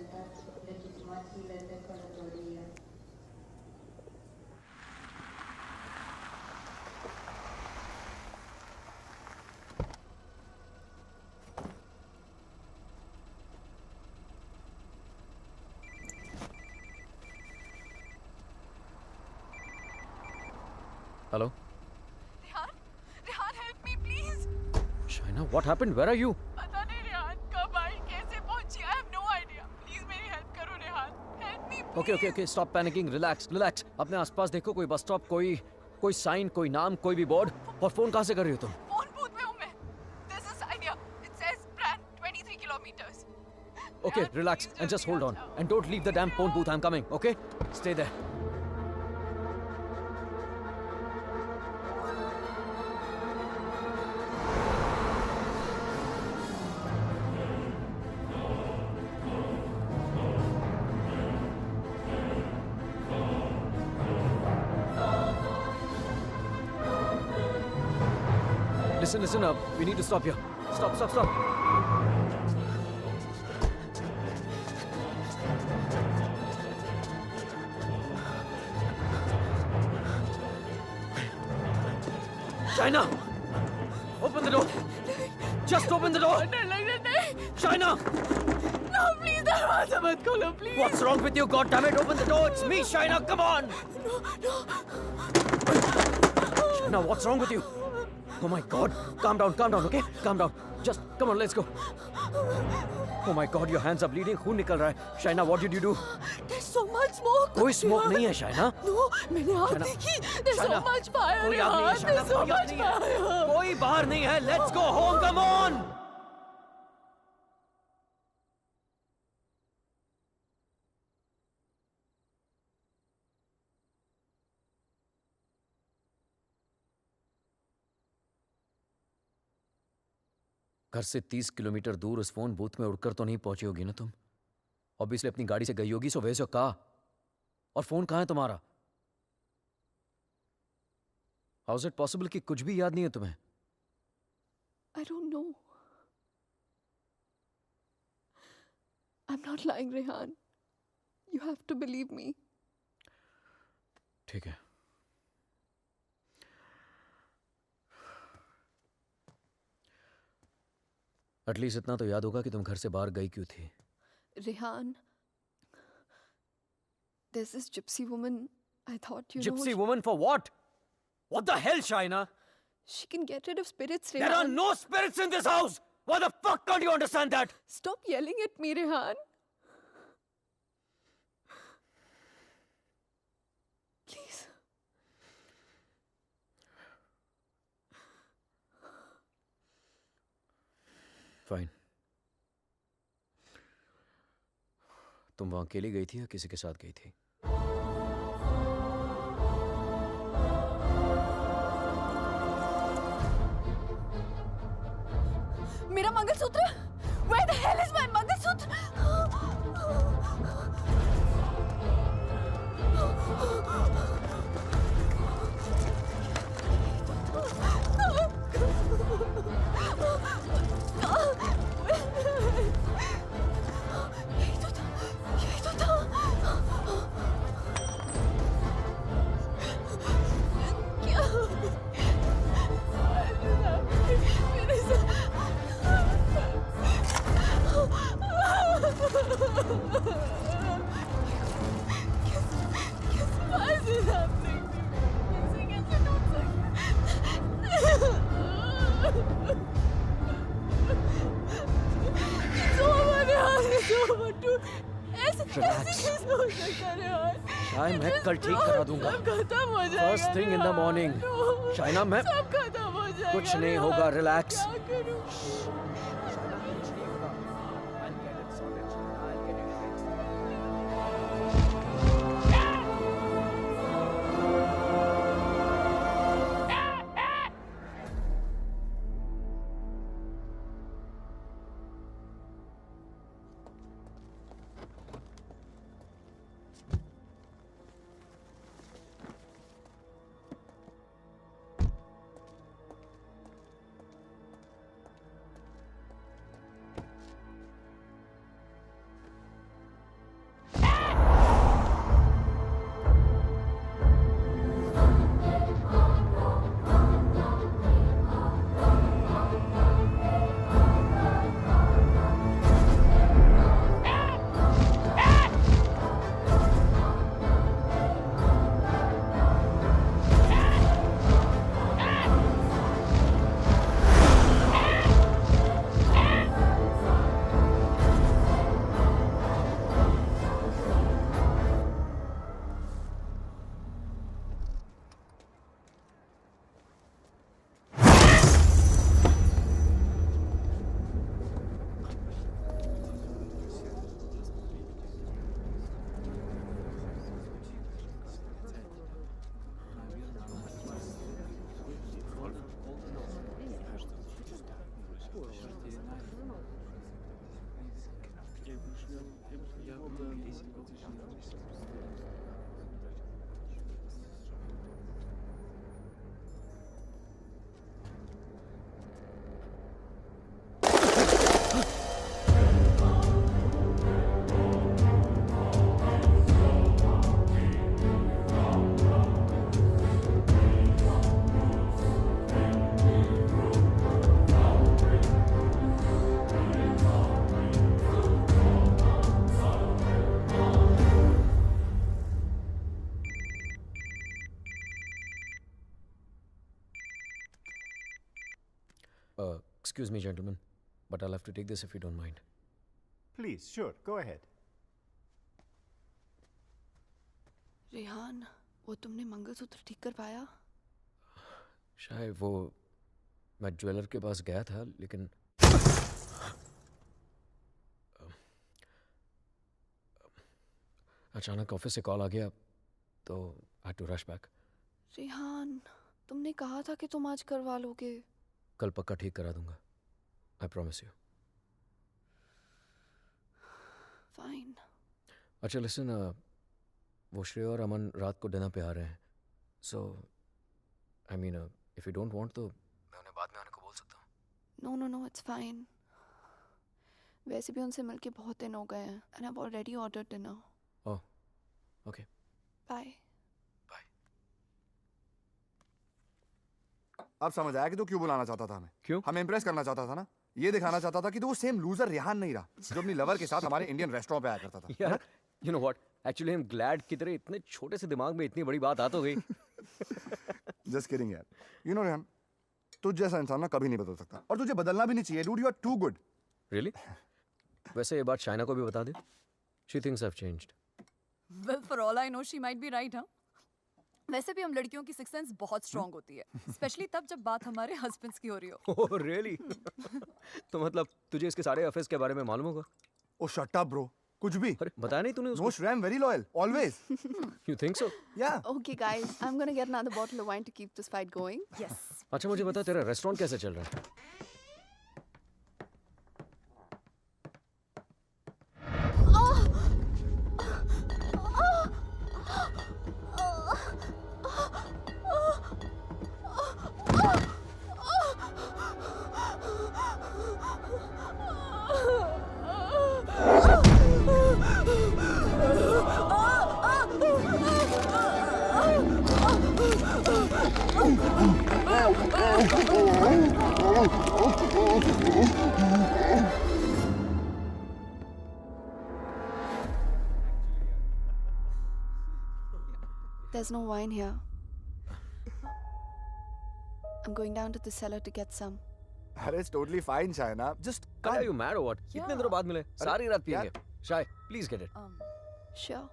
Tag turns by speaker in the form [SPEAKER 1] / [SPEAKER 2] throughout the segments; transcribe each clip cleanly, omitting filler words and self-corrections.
[SPEAKER 1] sentarsi legittimațiile de călătorie.
[SPEAKER 2] Hello?
[SPEAKER 3] Rehan? Rehan, help me, please.
[SPEAKER 2] Shaina, what happened? Where are you?
[SPEAKER 3] पता नहीं रेहान कब आई कैसे पहुंची I have no idea. Please मेरी help करो Rehan. Help me, please.
[SPEAKER 2] Okay, stop panicking. Relax. अपने आसपास देखो कोई बस स्टॉप, कोई साइन, कोई नाम, कोई भी बोर्ड. और फोन कहाँ से कर रही हो तुम?
[SPEAKER 3] Phone booth में हूँ मैं. There's a sign here. It says Bran, 23 kilometers.
[SPEAKER 2] Okay,
[SPEAKER 3] Rehan,
[SPEAKER 2] relax
[SPEAKER 3] please
[SPEAKER 2] and just
[SPEAKER 3] जल्दी
[SPEAKER 2] hold
[SPEAKER 3] आ
[SPEAKER 2] on.
[SPEAKER 3] जाओ.
[SPEAKER 2] And don't leave the damn phone booth. I'm coming, okay? Stay there. Listen up. We need to stop here. Stop. Shaina! Open the door! Just open the door!
[SPEAKER 3] डर लग रहा नहीं.
[SPEAKER 2] Shaina!
[SPEAKER 3] No, please दरवाजा मत खोलो, please.
[SPEAKER 2] What's wrong with you? God damn it! Open the door! It's me, Shaina! Come on!
[SPEAKER 3] No.
[SPEAKER 2] Shaina, what's wrong with you? Oh my God! Calm down, okay? Calm down. Just come on, let's go. Oh my God, your hands are bleeding. खून निकल रहा है. Shaina, what did you do?
[SPEAKER 3] There's so much smoke.
[SPEAKER 2] कोई smoke नहीं है, Shaina.
[SPEAKER 3] No, मैंने आग
[SPEAKER 2] Shaina,
[SPEAKER 3] देखी. There's so
[SPEAKER 2] Shaina,
[SPEAKER 3] much fire.
[SPEAKER 2] कोई आग नहीं है,
[SPEAKER 3] Rehan.
[SPEAKER 2] Shaina.
[SPEAKER 3] There's so
[SPEAKER 2] कोई आग
[SPEAKER 3] much
[SPEAKER 2] नहीं है.
[SPEAKER 3] fire.
[SPEAKER 2] कोई बाहर नहीं है. Let's go home. Come on. घर से 30 किलोमीटर दूर उस फोन बूथ में उड़कर तो नहीं पहुंची होगी ना तुम? ऑब्वियसली अपनी गाड़ी से गई होगी, सो वैसे कहा. और फोन कहाँ है तुम्हारा? हाउ इज इट पॉसिबल कि कुछ भी याद नहीं है तुम्हें?
[SPEAKER 3] I don't know. I'm not lying, Rehan. You have to believe me.
[SPEAKER 2] ठीक है. एटलीस्ट इतना तो याद होगा कि तुम घर से बाहर गई क्यों थी.
[SPEAKER 3] Rehan, there's this gypsy woman. I thought you know.
[SPEAKER 2] Gypsy woman for what? What the hell, Shaina?
[SPEAKER 3] She can get rid of spirits,
[SPEAKER 2] There are
[SPEAKER 3] Rehan.
[SPEAKER 2] no spirits in this house! Why the fuck can't you understand that?
[SPEAKER 3] Stop yelling at me, Rehan. Please.
[SPEAKER 2] Fine. तुम वहां अकेली गई थी या किसी के साथ गई थी?
[SPEAKER 3] मेरा mangalsutra? Where the hell is my mangalsutra? यही तो था. क्या? मेरे साथ Why is this happening to me? कैसे टूट सकता? It's over, Rehan. It's over, dude. ऐसे कैसे हो सकता है, Rehan?
[SPEAKER 2] शायद मैं कल ठीक करा दूंगा.
[SPEAKER 3] सब खत्म हो जाएगा.
[SPEAKER 2] First thing in the morning.
[SPEAKER 3] No.
[SPEAKER 2] Shaina, मैं
[SPEAKER 3] सब खत्म हो जाएगा.
[SPEAKER 2] कुछ नहीं होगा. Relax.
[SPEAKER 3] क्या करूं?
[SPEAKER 2] Excuse me, gentlemen, but I'll have to take this if you don't mind.
[SPEAKER 4] Please, sure, go ahead.
[SPEAKER 3] Rehan, वो तुमने मंगलसूत्र ठीक कर पाया?
[SPEAKER 2] शायद वो मैं ज्वेलर के पास गया था लेकिन अचानक ऑफिस से कॉल आ गया तो I had to rush back.
[SPEAKER 3] Rehan, तुमने कहा था कि तुम आज करवा लोगे.
[SPEAKER 2] कल पक्का ठीक करा दूंगा. I promise you.
[SPEAKER 3] फाइन.
[SPEAKER 2] अच्छा लिसन, वो श्रेय और अमन रात को डिनर पे आ रहे हैं. So I mean if you don't want तो मैं उन्हें बाद में आने को बोल सकता हूँ.
[SPEAKER 3] No no no, it's fine. वैसे भी उनसे मिलके बहुत दिन हो गए हैं and I have already ordered dinner.
[SPEAKER 2] Oh okay.
[SPEAKER 3] Bye.
[SPEAKER 2] Bye.
[SPEAKER 5] अब समझ आया कि तू क्यों बुलाना चाहता था हमें.
[SPEAKER 2] क्यों?
[SPEAKER 5] हमें इम्प्रेस करना चाहता था ना. ये दिखाना चाहता था कि तू वो सेम लूजर रेहान नहीं रहा जो अपनी लवर के साथ हमारे इंडियन रेस्टोरेंट पे आया करता था.
[SPEAKER 2] यार you know what, actually I am glad कि तेरे इतने छोटे से दिमाग में इतनी बड़ी बात आ तो गई.
[SPEAKER 5] जस्ट किडिंग यार. यू नो रेहान, तुझ जैसा इंसान ना कभी नहीं बदल सकता और तुझे बदलना भी नहीं चाहिए. Dude, you are too good.
[SPEAKER 2] Really? वैसे ये बात शाइना को भी बता दे. She thinks I have changed.
[SPEAKER 6] Well, for all I know, she might be right, huh? वैसे भी हम लड़कियों की सिक्स सेंस बहुत स्ट्रांग होती है, स्पेशली तब जब बात हमारे हस्बैंड्स की हो रही हो.
[SPEAKER 2] Oh really? तो मतलब तुझे इसके सारे अफेयर्स के बारे में मालूम होगा?
[SPEAKER 5] ओ शट अप ब्रो. कुछ भी.
[SPEAKER 2] अरे बताया नहीं तूने
[SPEAKER 5] नो
[SPEAKER 2] उसको?
[SPEAKER 5] श्रेय, I am very loyal always.
[SPEAKER 2] You think so?
[SPEAKER 5] या.
[SPEAKER 3] Okay guys, I'm gonna get another bottle of wine to keep this fight going.
[SPEAKER 6] Yes.
[SPEAKER 2] अच्छा मुझे बता तेरा रेस्टोरेंट कैसे चल रहा है?
[SPEAKER 3] There's no wine here. I'm going down to the cellar to get some.
[SPEAKER 5] अरे it's totally fine Shaina. Just
[SPEAKER 2] Are you mad or what? इतने दिनों बाद मिले, सारी रात
[SPEAKER 5] यार-
[SPEAKER 2] पिएंगे. शाय, प्लीज गेट इट.
[SPEAKER 3] Sure.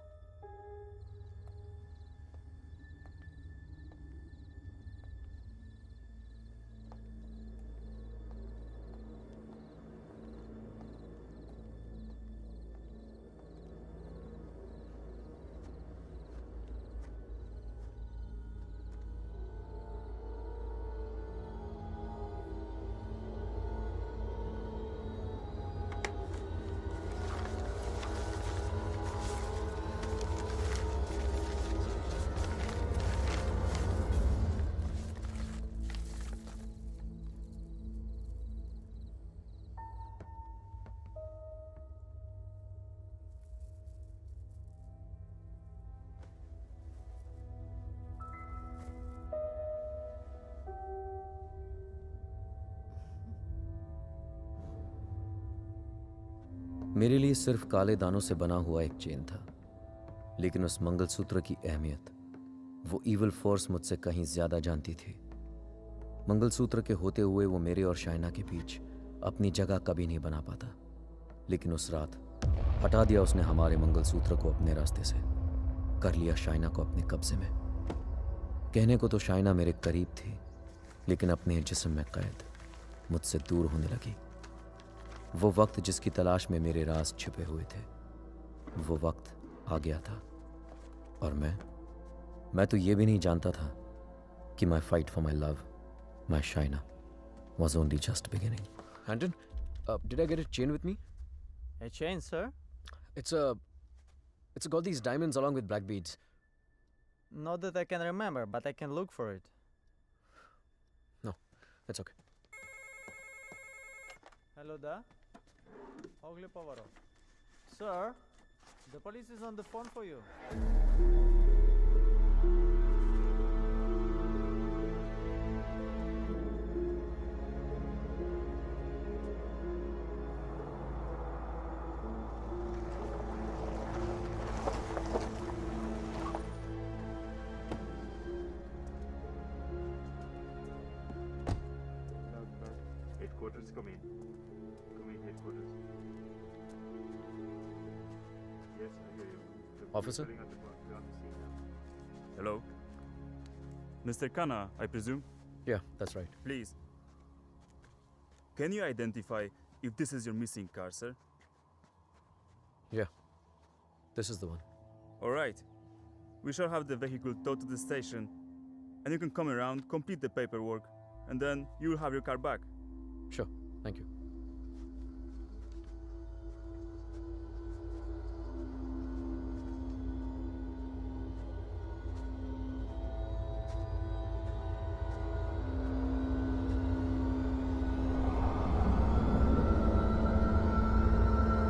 [SPEAKER 2] मेरे लिए सिर्फ काले दानों से बना हुआ एक चेन था, लेकिन उस मंगलसूत्र की अहमियत वो इविल फोर्स मुझसे कहीं ज्यादा जानती थी. मंगलसूत्र के होते हुए वो मेरे और शाइना के बीच अपनी जगह कभी नहीं बना पाता, लेकिन उस रात हटा दिया उसने हमारे मंगलसूत्र को अपने रास्ते से, कर लिया शाइना को अपने कब्जे में. कहने को तो शाइना मेरे करीब थी, लेकिन अपने जिस्म में कैद मुझसे दूर होने लगी. वो वक्त जिसकी तलाश में मेरे राज छिपे हुए थे, वो वक्त आ गया था. और मैं तो ये भी नहीं जानता था कि माई fight for my love, my Shaina, was only just beginning. Anton, did I get a chain with me?
[SPEAKER 4] A chain, sir?
[SPEAKER 2] It's got these diamonds along with black beads.
[SPEAKER 4] Not that I can remember, but I can look for it.
[SPEAKER 2] No, it's okay.
[SPEAKER 4] Hello there. Ogli Povaro. Sir, the police is on the phone for you.
[SPEAKER 7] headquarters, come in. Come in, headquarters. Yes, I hear you. The
[SPEAKER 2] Officer?
[SPEAKER 7] police are on the scene now.
[SPEAKER 8] Hello? Mr. Khanna, I presume?
[SPEAKER 2] Yeah, that's right.
[SPEAKER 8] Please. Can you identify if this is your missing car, sir?
[SPEAKER 2] Yeah, this is the one.
[SPEAKER 8] Alright. We shall have the vehicle towed to the station, and you can come around, complete the paperwork, and then you will have your car back.
[SPEAKER 2] Sure, thank you.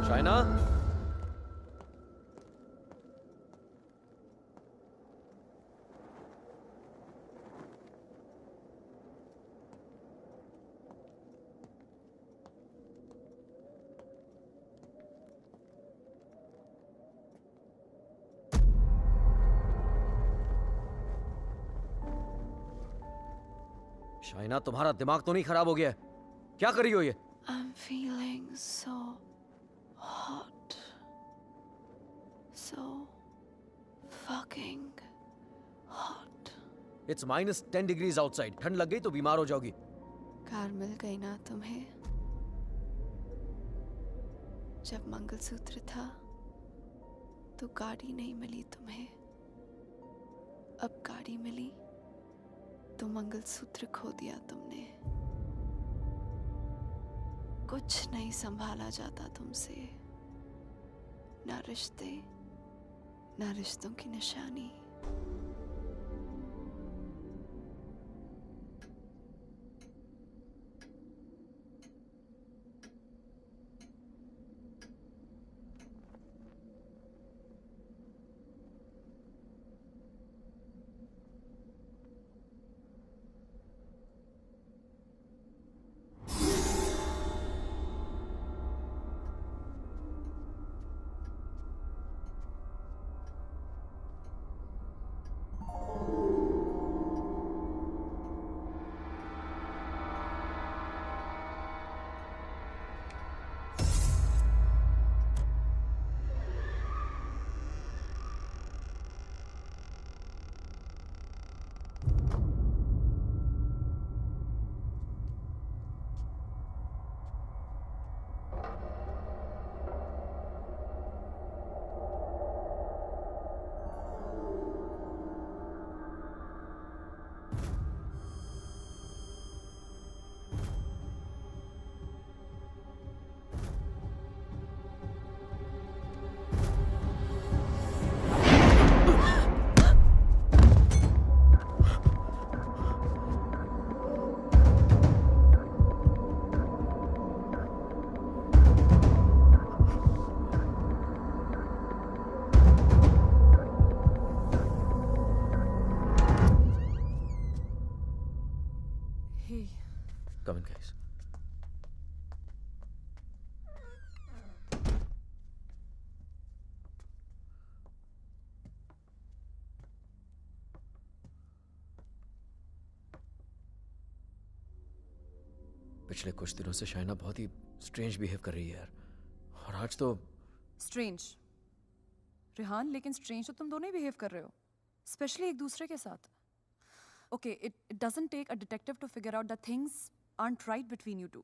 [SPEAKER 2] Shaina? Shaina, तुम्हारा दिमाग तो नहीं खराब हो गया है? क्या कर रही हो ये?
[SPEAKER 3] I'm feeling so hot. So fucking hot.
[SPEAKER 2] It's -10 degrees outside. ठंड लग गई तो बीमार हो जाओगी.
[SPEAKER 3] कार मिल गई ना तुम्हें? जब मंगलसूत्र था तो गाड़ी नहीं मिली तुम्हें. अब गाड़ी मिली तो मंगलसूत्र खो दिया तुमने. कुछ नहीं संभाला जाता तुमसे. ना रिश्ते, ना रिश्तों की निशानी. Come in, guys. पिछले कुछ दिनों से शाइना बहुत ही स्ट्रेंज बिहेव कर रही है यार. और आज तो
[SPEAKER 6] स्ट्रेंज रेहान, लेकिन स्ट्रेंज तो तुम दोनों ही बिहेव कर रहे हो, स्पेशली एक दूसरे के साथ. Okay, it doesn't take a detective to figure out that things aren't right between you two.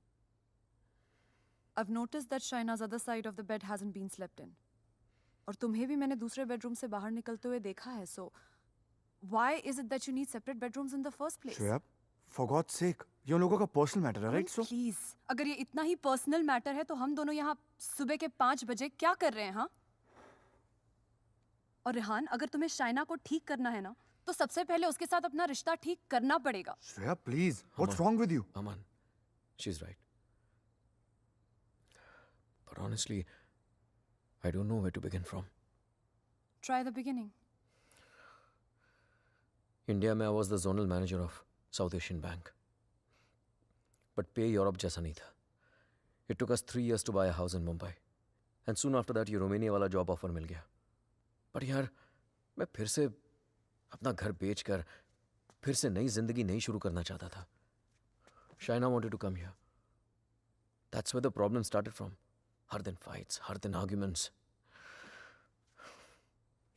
[SPEAKER 6] I've noticed that Shaina's other side of the bed hasn't been slept in. और तुम्हें भी मैंने दूसरे बेडरूम से बाहर निकलते हुए देखा है. So why is it that you need separate bedrooms in the first place?
[SPEAKER 5] Shreya, for God's sake, ये उन लोगों का पर्सनल मैटर है, राइट? सो
[SPEAKER 6] प्लीज, अगर ये इतना ही पर्सनल मैटर है तो हम दोनों यहाँ सुबह के 5 बजे क्या कर रहे हैं? हाँ. और रेहान, अगर तुम्हें शाइना को ठीक करना है ना, तो सबसे पहले उसके साथ अपना रिश्ता ठीक करना पड़ेगा.
[SPEAKER 5] Shreya, please, what's wrong with you?
[SPEAKER 2] Aman, she's right. But honestly, I don't know where to begin from.
[SPEAKER 6] Try the beginning.
[SPEAKER 2] India में I was the zonal manager of South Asian Bank. But पे Europe जैसा नहीं था. It took us 3 years to buy a house in Mumbai. And soon after that, ये Romania वाला job offer मिल गया. पर यार, मैं फिर से अपना घर बेचकर फिर से नई जिंदगी नहीं शुरू करना चाहता था. Shaina wanted to come here. That's where the problem started from. हर दिन fights, हर दिन arguments.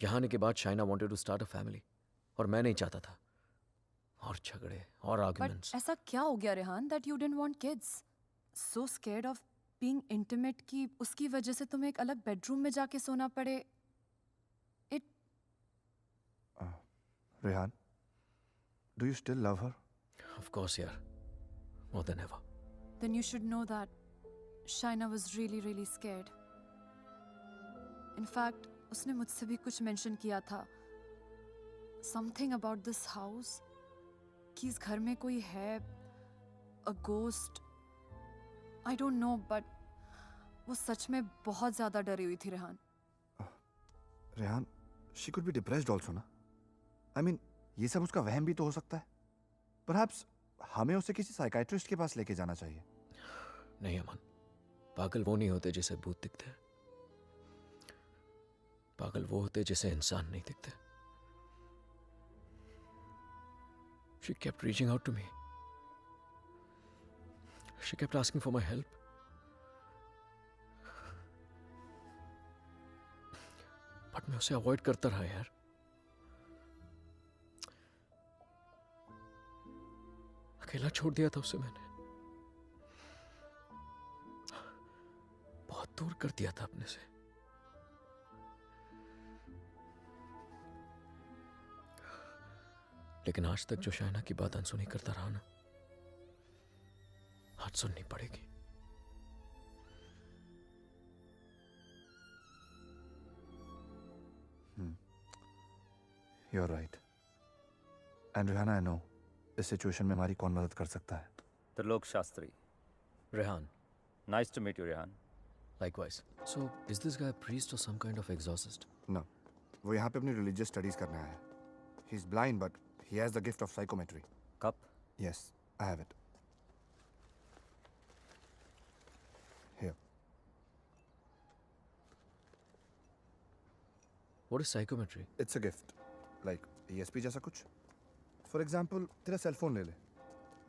[SPEAKER 2] यहाँ आने के बाद Shaina wanted to start a family. और मैं नहीं चाहता था. और झगड़े और
[SPEAKER 6] But
[SPEAKER 2] arguments.
[SPEAKER 6] ऐसा क्या हो गया Rehan that you didn't want kids? So scared of being intimate कि उसकी वजह से तुम्हें एक अलग bedroom में जाके सोना पड़े. It
[SPEAKER 5] Rehan, do you still love her?
[SPEAKER 2] Of course, यार. More than ever.
[SPEAKER 6] then you should know that Shaina was really really scared. In fact, उसने मुझसे भी कुछ mention किया था. Something about this house. कि इस घर में कोई है. A ghost. I don't know, but वो सच में बहुत ज़्यादा डरी हुई थी Rehan.
[SPEAKER 5] Rehan, she could be depressed also ना. I mean, ये सब उसका वहम भी तो हो सकता है. Perhaps हमें उसे किसी साइकाइट्रिस्ट के पास लेके जाना चाहिए.
[SPEAKER 2] नहीं अमन, पागल वो नहीं होते जिसे भूत दिखते हैं. पागल वो होते जिसे इंसान नहीं दिखते. She kept reaching out to me. She kept asking for my help. But मैं उसे अवॉइड करता रहा यार. अकेला छोड़ दिया था उसे मैंने. बहुत दूर कर दिया था अपने से. लेकिन आज तक जो शाइना की बात अनसुनी करता रहा ना, आज सुननी पड़ेगी.
[SPEAKER 5] You're right. And Rihanna, I know इस सिचुएशन में हमारी कौन मदद कर सकता है.
[SPEAKER 9] Trilok Shastri.
[SPEAKER 2] Rehan,
[SPEAKER 9] Nice to meet you, Rehan.
[SPEAKER 2] likewise. So, is this guy a priest or some kind of exorcist?
[SPEAKER 5] No, वो यहाँ पे अपनी religious studies करने आया है. He's blind, but he has the gift of psychometry.
[SPEAKER 9] Cup?
[SPEAKER 5] Yes, I have it. Here.
[SPEAKER 2] What is psychometry?
[SPEAKER 5] It's a gift. Like ESP जैसा कुछ. For example, तेरा सेल फोन ले ले.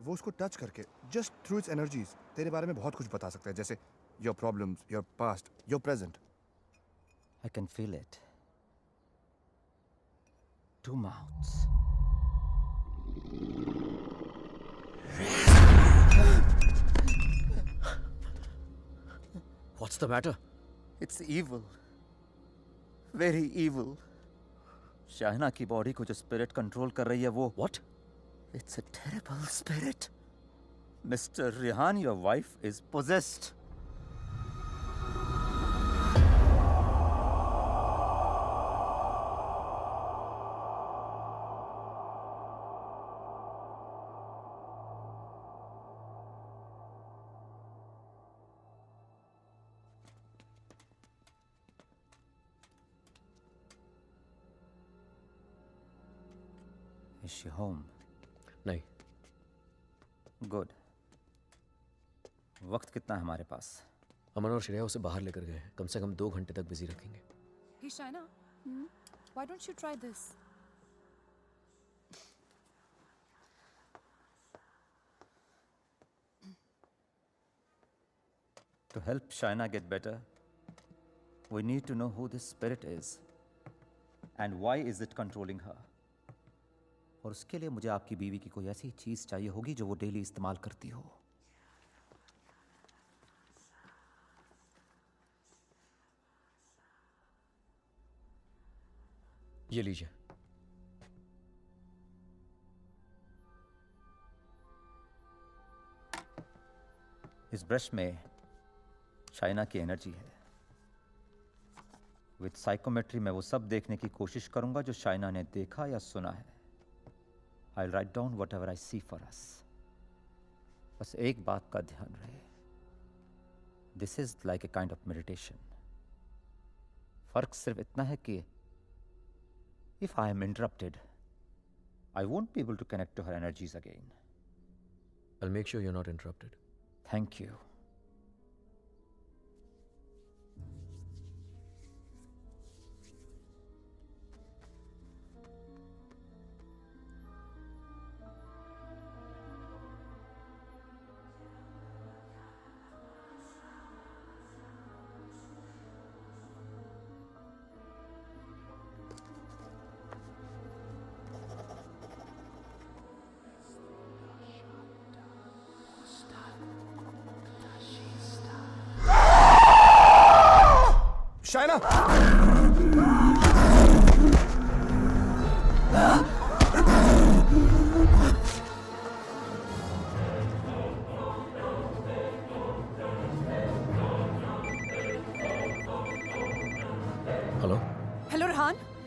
[SPEAKER 5] वो उसको टच करके just through its energies तेरे बारे में बहुत कुछ बता सकता है. जैसे your problems, your past, your present.
[SPEAKER 9] I can feel it. Two mouths.
[SPEAKER 2] What's the matter?
[SPEAKER 9] It's evil. Very evil. Shaina की बॉडी को जो स्पिरिट कंट्रोल कर रही है वो
[SPEAKER 2] What?
[SPEAKER 9] It's a terrible spirit. Mr. Rehan, your wife is possessed. Is she home?
[SPEAKER 2] नहीं.
[SPEAKER 9] Good. वक्त कितना है हमारे पास?
[SPEAKER 2] अमन और श्रेया उसे बाहर लेकर गए हैं. कम से कम 2 घंटे तक बिजी रखेंगे.
[SPEAKER 6] Hey Shaina, why don't you try this?
[SPEAKER 9] To help Shaina get better, we need to know who this spirit is and why is it controlling her. और उसके लिए मुझे आपकी बीवी की कोई ऐसी चीज चाहिए होगी जो वो डेली इस्तेमाल करती हो.
[SPEAKER 2] ये लीजिए.
[SPEAKER 9] इस ब्रश में शाइना की एनर्जी है. विद साइकोमेट्री मैं वो सब देखने की कोशिश करूंगा जो शाइना ने देखा या सुना है. I'll write down whatever I see for us. बस एक बात का ध्यान रहे. This is like a kind of meditation. फर्क सिर्फ इतना है कि if I am interrupted, I won't be able to connect to her energies again.
[SPEAKER 2] I'll make sure you're not interrupted.
[SPEAKER 9] Thank you.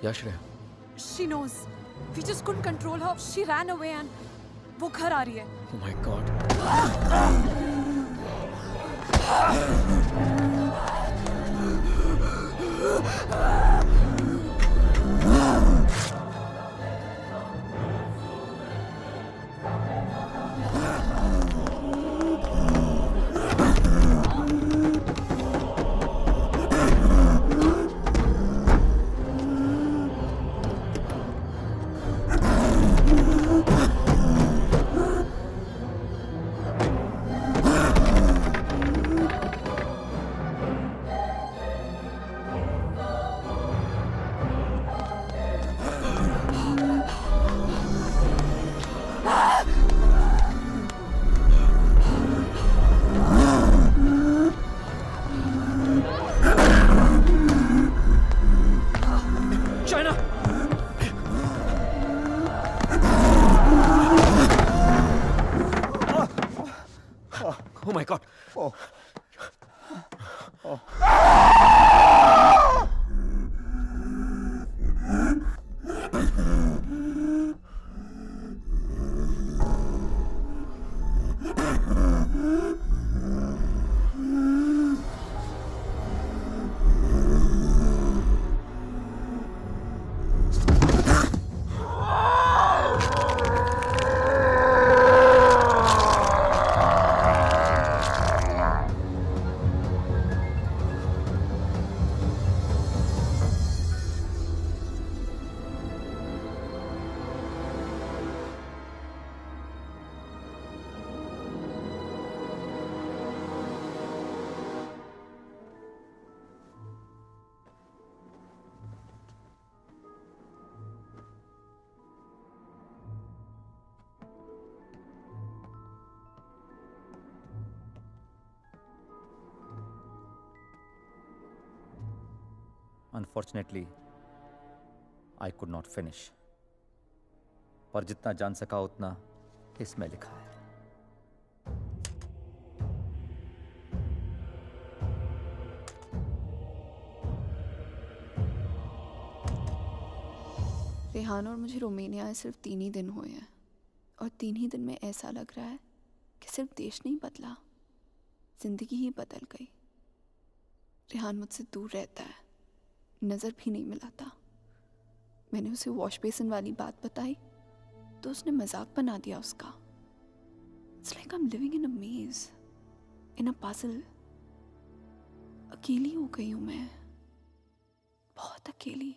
[SPEAKER 2] या Shreya?
[SPEAKER 6] She knows. We just couldn't control her. She ran away and वो घर आ रही है.
[SPEAKER 2] Oh my God. China! Oh my God.
[SPEAKER 5] Oh.
[SPEAKER 9] Unfortunately, I could not finish. पर जितना जान सका उतना इसमें लिखा है.
[SPEAKER 3] रेहान और मुझे रोमानिया आए सिर्फ 3 ही दिन हुए हैं और 3 ही दिन में ऐसा लग रहा है कि सिर्फ देश नहीं बदला, जिंदगी ही बदल गई. रेहान मुझसे दूर रहता है, नज़र भी नहीं मिलाता. मैंने उसे वॉश बेसिन वाली बात बताई तो उसने मजाक बना दिया उसका. It's like I am living in a maze, in a puzzle. अकेली हो गई हूँ मैं, बहुत अकेली.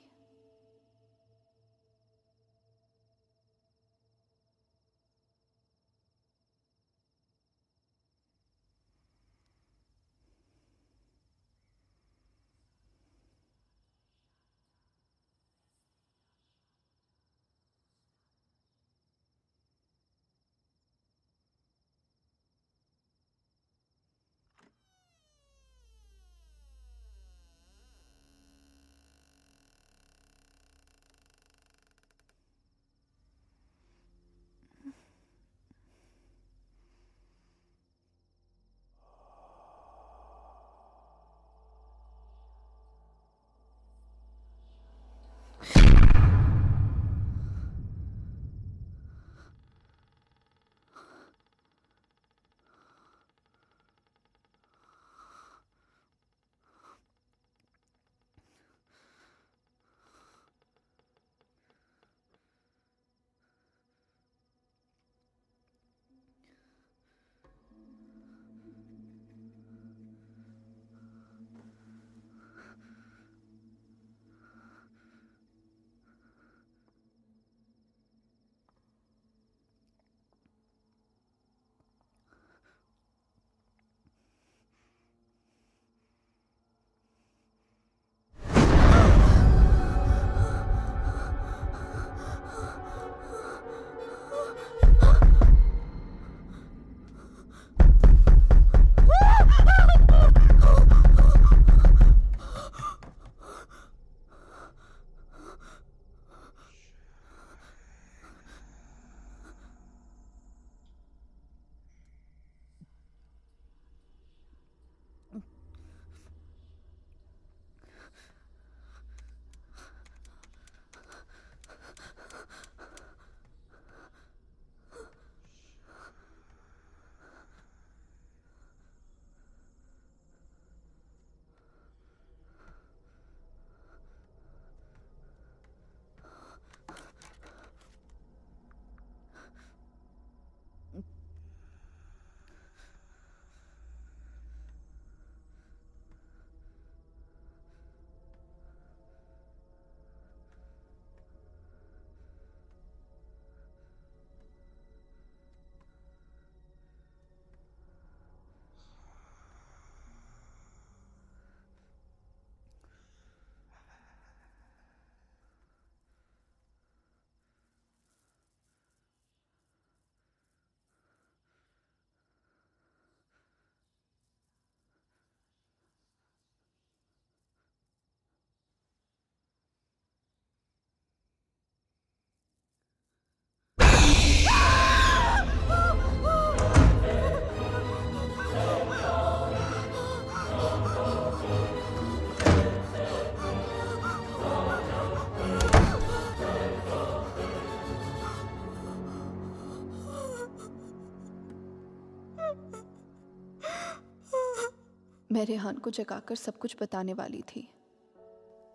[SPEAKER 3] मैं रेहान को जगाकर सब कुछ बताने वाली थी,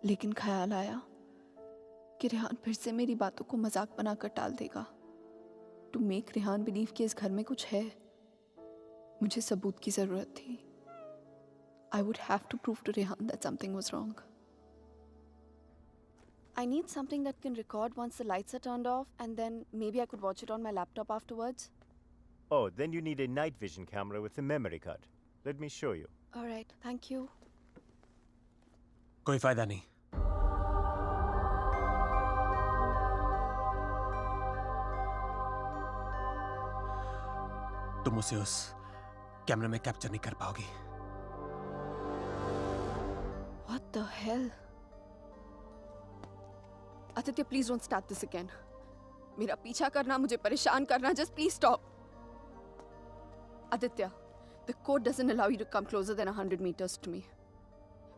[SPEAKER 3] लेकिन ख्याल आया कि रेहान फिर से मेरी बातों को मजाक बनाकर टाल देगा। टू मेक रेहान बिलीव कि इस घर में कुछ है, मुझे सबूत की जरूरत थी। I would have to prove to Rehan that something was wrong. I need something that can record once the lights are turned off, and then maybe I could watch it on my laptop afterwards.
[SPEAKER 10] Oh, then you need a night vision camera with a memory card. Let me show you.
[SPEAKER 3] All right, thank you.
[SPEAKER 11] कोई फायदा नहीं। तुम उसे उस कैमरे में capture नहीं कर पाओगी।
[SPEAKER 3] What the hell? Aditya, please don't start this again. मेरा पीछा करना, मुझे परेशान करना, just please stop. Aditya, the code doesn't allow you to come closer than 100 meters to me.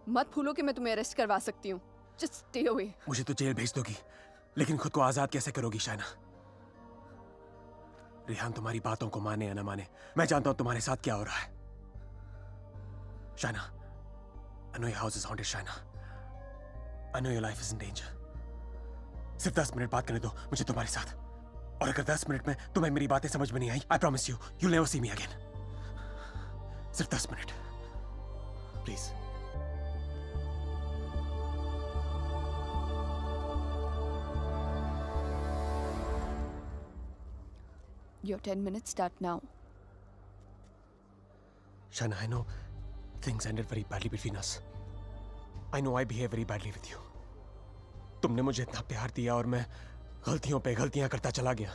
[SPEAKER 3] मत भूलो कि मैं तुम्हें अरेस्ट करवा सकती हूँ. Just stay away.
[SPEAKER 11] मुझे तो जेल भेज दोगी, लेकिन खुद को आजाद कैसे करोगी शाइना? रेहान तुम्हारी बातों को माने या न माने, मैं जानता हूं तुम्हारे साथ क्या हो रहा है। Shaina, I know your house is haunted, Shaina. I know your life is in danger. सिर्फ 10 मिनट बात करने दो मुझे तुम्हारे साथ, और अगर 10 मिनट में तुम्हें मेरी बातें समझ में नहीं आई, I promise you, you'll never see me again. सिर्फ 10 minute, please.
[SPEAKER 3] Your 10 minutes start now.
[SPEAKER 11] Shaina, I know things ended very badly between us. I know I behave very badly with you. तुमने मुझे इतना प्यार दिया और मैं गलतियों पे गलतियां करता चला गया.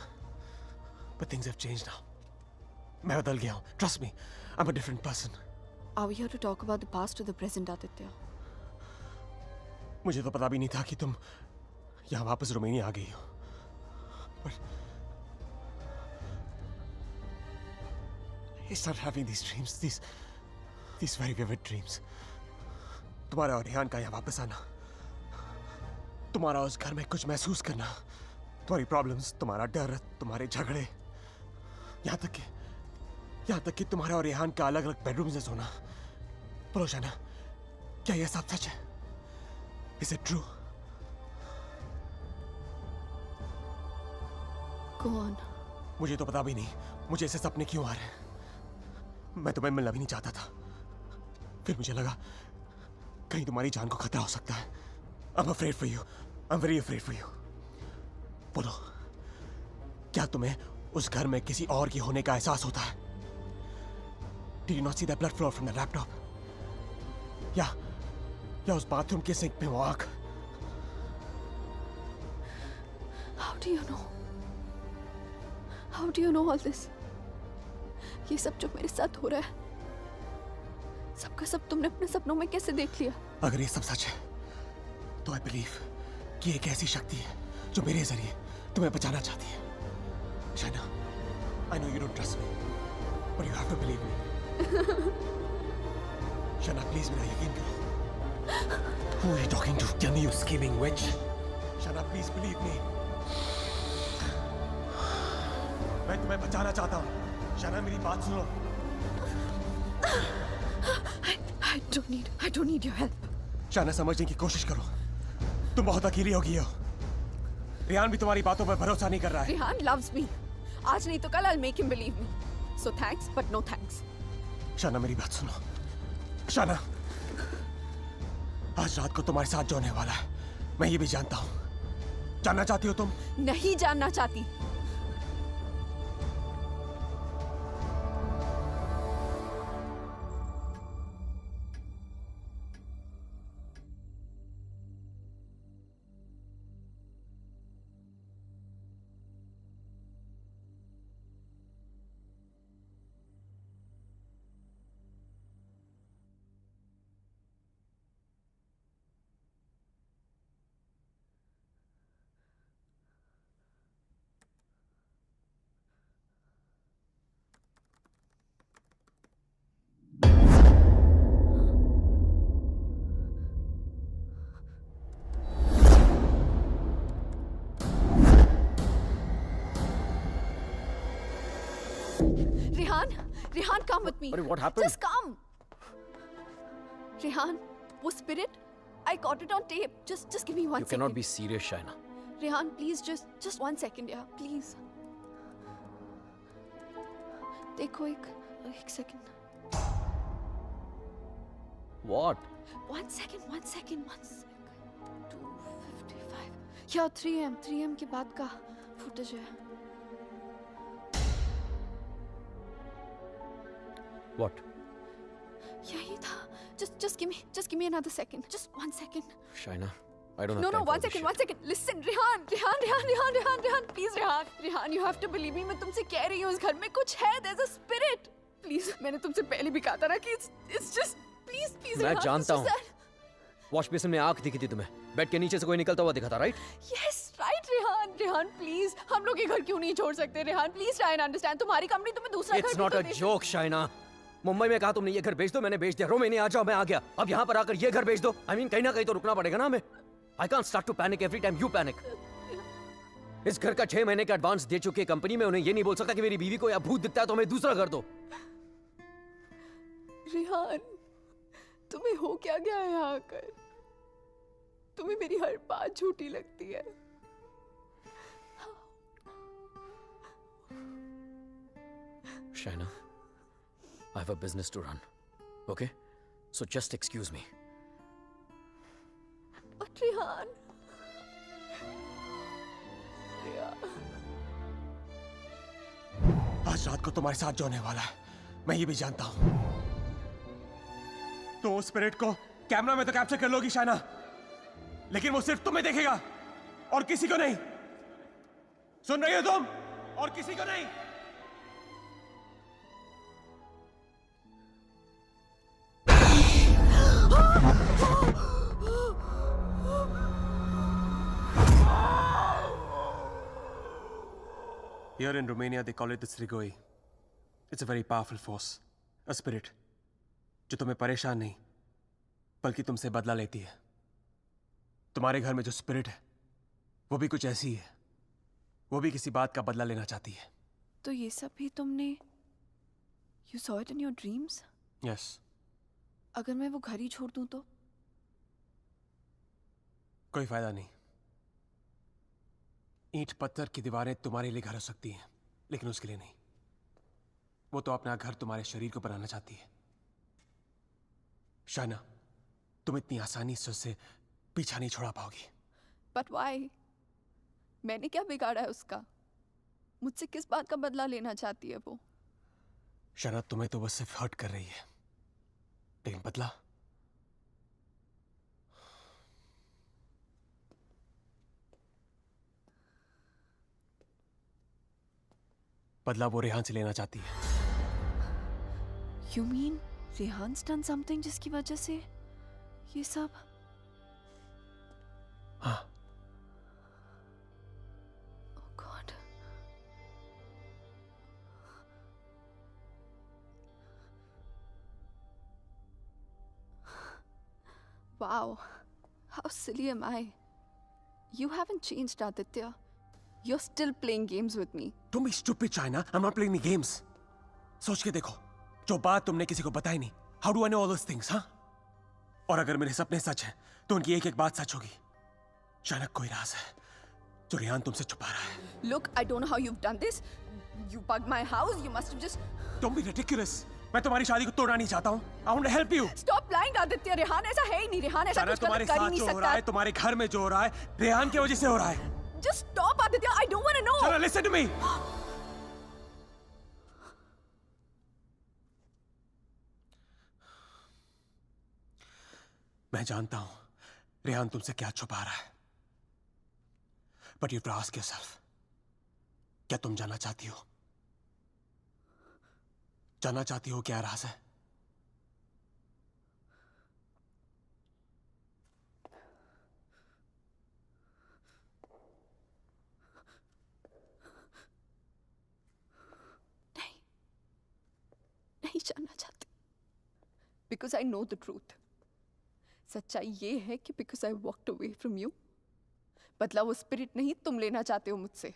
[SPEAKER 11] But things have changed now. मैं बदल गया हूँ. Trust me, I'm a different person.
[SPEAKER 3] Are we here to talk about the past or the present, Aditya?
[SPEAKER 11] मुझे तो पता भी नहीं था कि तुम यहाँ वापस रोमानिया आ गई हो. But I started having these dreams, these very vivid dreams. तुम्हारा और रेहान का यहाँ वापस आना, तुम्हारा उस घर में कुछ महसूस करना, तुम्हारी प्रॉब्लम्स, तुम्हारा डर, तुम्हारे झगड़े, यहाँ तक कि तुम्हारा और रेहान का अलग अलग बेडरूम्स में सोना. बोलो शाइना, क्या यह सब सच है? Is it true?
[SPEAKER 3] Go on.
[SPEAKER 11] मुझे तो पता भी नहीं मुझे ऐसे सपने क्यों आ रहे हैं. मैं तुम्हें मिलना भी नहीं चाहता था. फिर मुझे लगा कहीं तुम्हारी जान को खतरा हो सकता है. I'm afraid for you. I'm very afraid for you. बोलो, क्या तुम्हें उस घर में किसी और की होने का एहसास होता है? Did you not see that blood flow from the laptop? या उस बाथरूम के सिंक में वो आग?
[SPEAKER 3] How do you know? How do you know all this? ये सब जो मेरे साथ हो रहा है, सबका सब तुमने अपने सपनों में कैसे देख लिया?
[SPEAKER 11] अगर ये सब सच है, तो I believe कि एक ऐसी शक्ति है जो मेरे जरिए तुम्हें बचाना चाहती है. Shaina, I know you don't trust me, but you have to believe me. Shaina, please मेरा यकीन करो. Who are you talking to? Tell me, you scheming witch. Shaina, please believe me. मैं तुम्हें बचाना चाहता हूँ. शाइना, मेरी बात सुनो.
[SPEAKER 3] I don't need your help.
[SPEAKER 11] Shaina, समझने की कोशिश करो. तुम बहुत अकेली हो गई हो. रेहान भी तुम्हारी बातों पर भरोसा नहीं कर रहा है.
[SPEAKER 3] Rehan loves me. आज नहीं तो कल I'll make him believe me. So thanks, but no thanks.
[SPEAKER 11] Shaina, मेरी बात सुनो. शाइना, आज रात को तुम्हारे साथ जो होने वाला है, मैं ये भी जानता हूँ. जानना चाहती हो तुम?
[SPEAKER 3] नहीं जानना चाहती. Rehan, come with me.
[SPEAKER 2] What happened?
[SPEAKER 3] Just come. Rehan, वो spirit, I got it on tape. Just give me one
[SPEAKER 2] You
[SPEAKER 3] second.
[SPEAKER 2] cannot be serious, Shaina.
[SPEAKER 3] Rehan, please just 1 second, yeah, please. देखो एक second.
[SPEAKER 2] What?
[SPEAKER 3] 1 second. 2:55. Yeah, 3 am के बाद का footage है.
[SPEAKER 2] What?
[SPEAKER 3] यही था. Just give me another second. Just 1 second.
[SPEAKER 2] Shaina, I don't have
[SPEAKER 3] No,
[SPEAKER 2] time for
[SPEAKER 3] 1
[SPEAKER 2] this
[SPEAKER 3] second,
[SPEAKER 2] shit.
[SPEAKER 3] 1 second. Listen, Rehan, please, Rehan, you have to believe me. मैं तुमसे कह रही हूँ, इस घर में कुछ है. There's a spirit. Please, मैंने तुमसे पहले भी कहा था ना कि it's just, please,
[SPEAKER 2] मैं
[SPEAKER 3] Rehan,
[SPEAKER 2] जानता
[SPEAKER 3] it's
[SPEAKER 2] हूँ.
[SPEAKER 3] just that.
[SPEAKER 2] वॉश बेसिन में आंख दिखी थी तुम्हें. बेड के नीचे से कोई निकलता हुआ दिखा था, right?
[SPEAKER 3] Yes, right, Rehan, please. हम लोग ये घर क्यों नहीं छोड़ सकते, Rehan? Please try and understand. तुम्हारी कंपनी तुम्हें दूसरा घर
[SPEAKER 2] It's
[SPEAKER 3] भी
[SPEAKER 2] not
[SPEAKER 3] तो
[SPEAKER 2] a
[SPEAKER 3] they
[SPEAKER 2] joke, Shaina. Mumbai में कहा तुमने ये घर बेच दो, मैंने बेच दिया. रोमेनिया आ जाओ, मैं आ गया. अब यहाँ पर आकर ये घर बेच दो. I mean, कहीं ना कहीं तो रुकना पड़ेगा ना हमें. I can't start to panic every time you panic. इस घर का 6 महीने का एडवांस दे चुकी है कंपनी में. उन्हें ये नहीं बोल सकता कि मेरी बीवी को या भूत दिखता है तो हमें दूसरा घर दो.
[SPEAKER 3] रेहान, तुम्हें हो क्या गया है यहाँ आकर? तुम्हें मेरी हर बात झूठी लगती है.
[SPEAKER 2] Shaina, I have a business to run. Okay? So just excuse me.
[SPEAKER 3] But Rehan,
[SPEAKER 11] आज रात को तुम्हारे साथ जो होने वाला है, मैं ये भी जानता हूं. तो उस स्पिरिट को कैमरा में तो कैप्चर कर लोगी शाइना, लेकिन वो सिर्फ तुम्हें देखेगा और किसी को नहीं. सुन रही हो तुम? और किसी को नहीं. Here in Romania, they call it the Strigoi. It's a very powerful force, a spirit, जो तुम्हें परेशान नहीं, बल्कि तुमसे बदला लेती है. तुम्हारे घर में जो स्पिरिट है, वो भी कुछ ऐसी है. वो भी किसी बात का बदला लेना चाहती है.
[SPEAKER 3] तो ये सब भी तुमने You saw it in your dreams?
[SPEAKER 11] Yes.
[SPEAKER 3] अगर मैं वो घर ही छोड़ दूं तो?
[SPEAKER 11] कोई फायदा नहीं. ईंट पत्थर की दीवारें तुम्हारे लिए घर हो सकती हैं, लेकिन उसके लिए नहीं. वो तो अपना घर तुम्हारे शरीर को बनाना चाहती है. शाइना, तुम इतनी आसानी से उससे पीछा नहीं छोड़ा पाओगी.
[SPEAKER 3] But why? मैंने क्या बिगाड़ा है उसका? मुझसे किस बात का बदला लेना चाहती है वो?
[SPEAKER 11] शाइना, तुम्हें तो बस सिर्फ हर्ट कर रही है, लेकिन बदला? बदला वो रेहान से लेना चाहती है.
[SPEAKER 3] You mean Rehan's done something जिसकी वजह से ये सब?
[SPEAKER 11] हाँ.
[SPEAKER 3] Oh God. Wow. How silly am I? You haven't changed, Aditya. You're still playing games with me.
[SPEAKER 11] Don't be stupid, China. I'm not playing any games. सोच के देखो, जो बात तुमने किसी को बताई नहीं. How do I know all those things, हाँ? और अगर मेरे सपने सच हैं, तो उनकी एक-एक बात सच होगी. China, कोई राज है, जो रेहान तुमसे छुपा रहा है.
[SPEAKER 3] Look, I don't know how you've done this. You bugged my house. You must have just.
[SPEAKER 11] Don't be ridiculous. मैं तुम्हारी शादी को तोड़ना नहीं चाहता हूँ. I want to help you.
[SPEAKER 3] Stop lying, Aditya. Rehan ऐसा है ही नहीं. रेहान ऐसा
[SPEAKER 11] China,
[SPEAKER 3] कुछ
[SPEAKER 11] तुम्हारे
[SPEAKER 3] गलत कर ही
[SPEAKER 11] साथ
[SPEAKER 3] नहीं
[SPEAKER 11] जो हो रहा
[SPEAKER 3] सकता.
[SPEAKER 11] है, तुम्हारे घर में जो हो रहा है, रेहान की वजह से हो रहा है.
[SPEAKER 3] Just stop, Aditya. I don't want to know.
[SPEAKER 11] China, listen to me. मैं जानता हूं रेहान तुमसे क्या छुपा रहा है. But you have to ask yourself, क्या तुम जानना चाहती हो? जानना चाहती हो क्या राज है?
[SPEAKER 3] नहीं जानना चाहती. Because I know the truth. सच्चाई ये है कि because I walked away from you, बदला वो स्पिरिट नहीं तुम लेना चाहते हो मुझसे.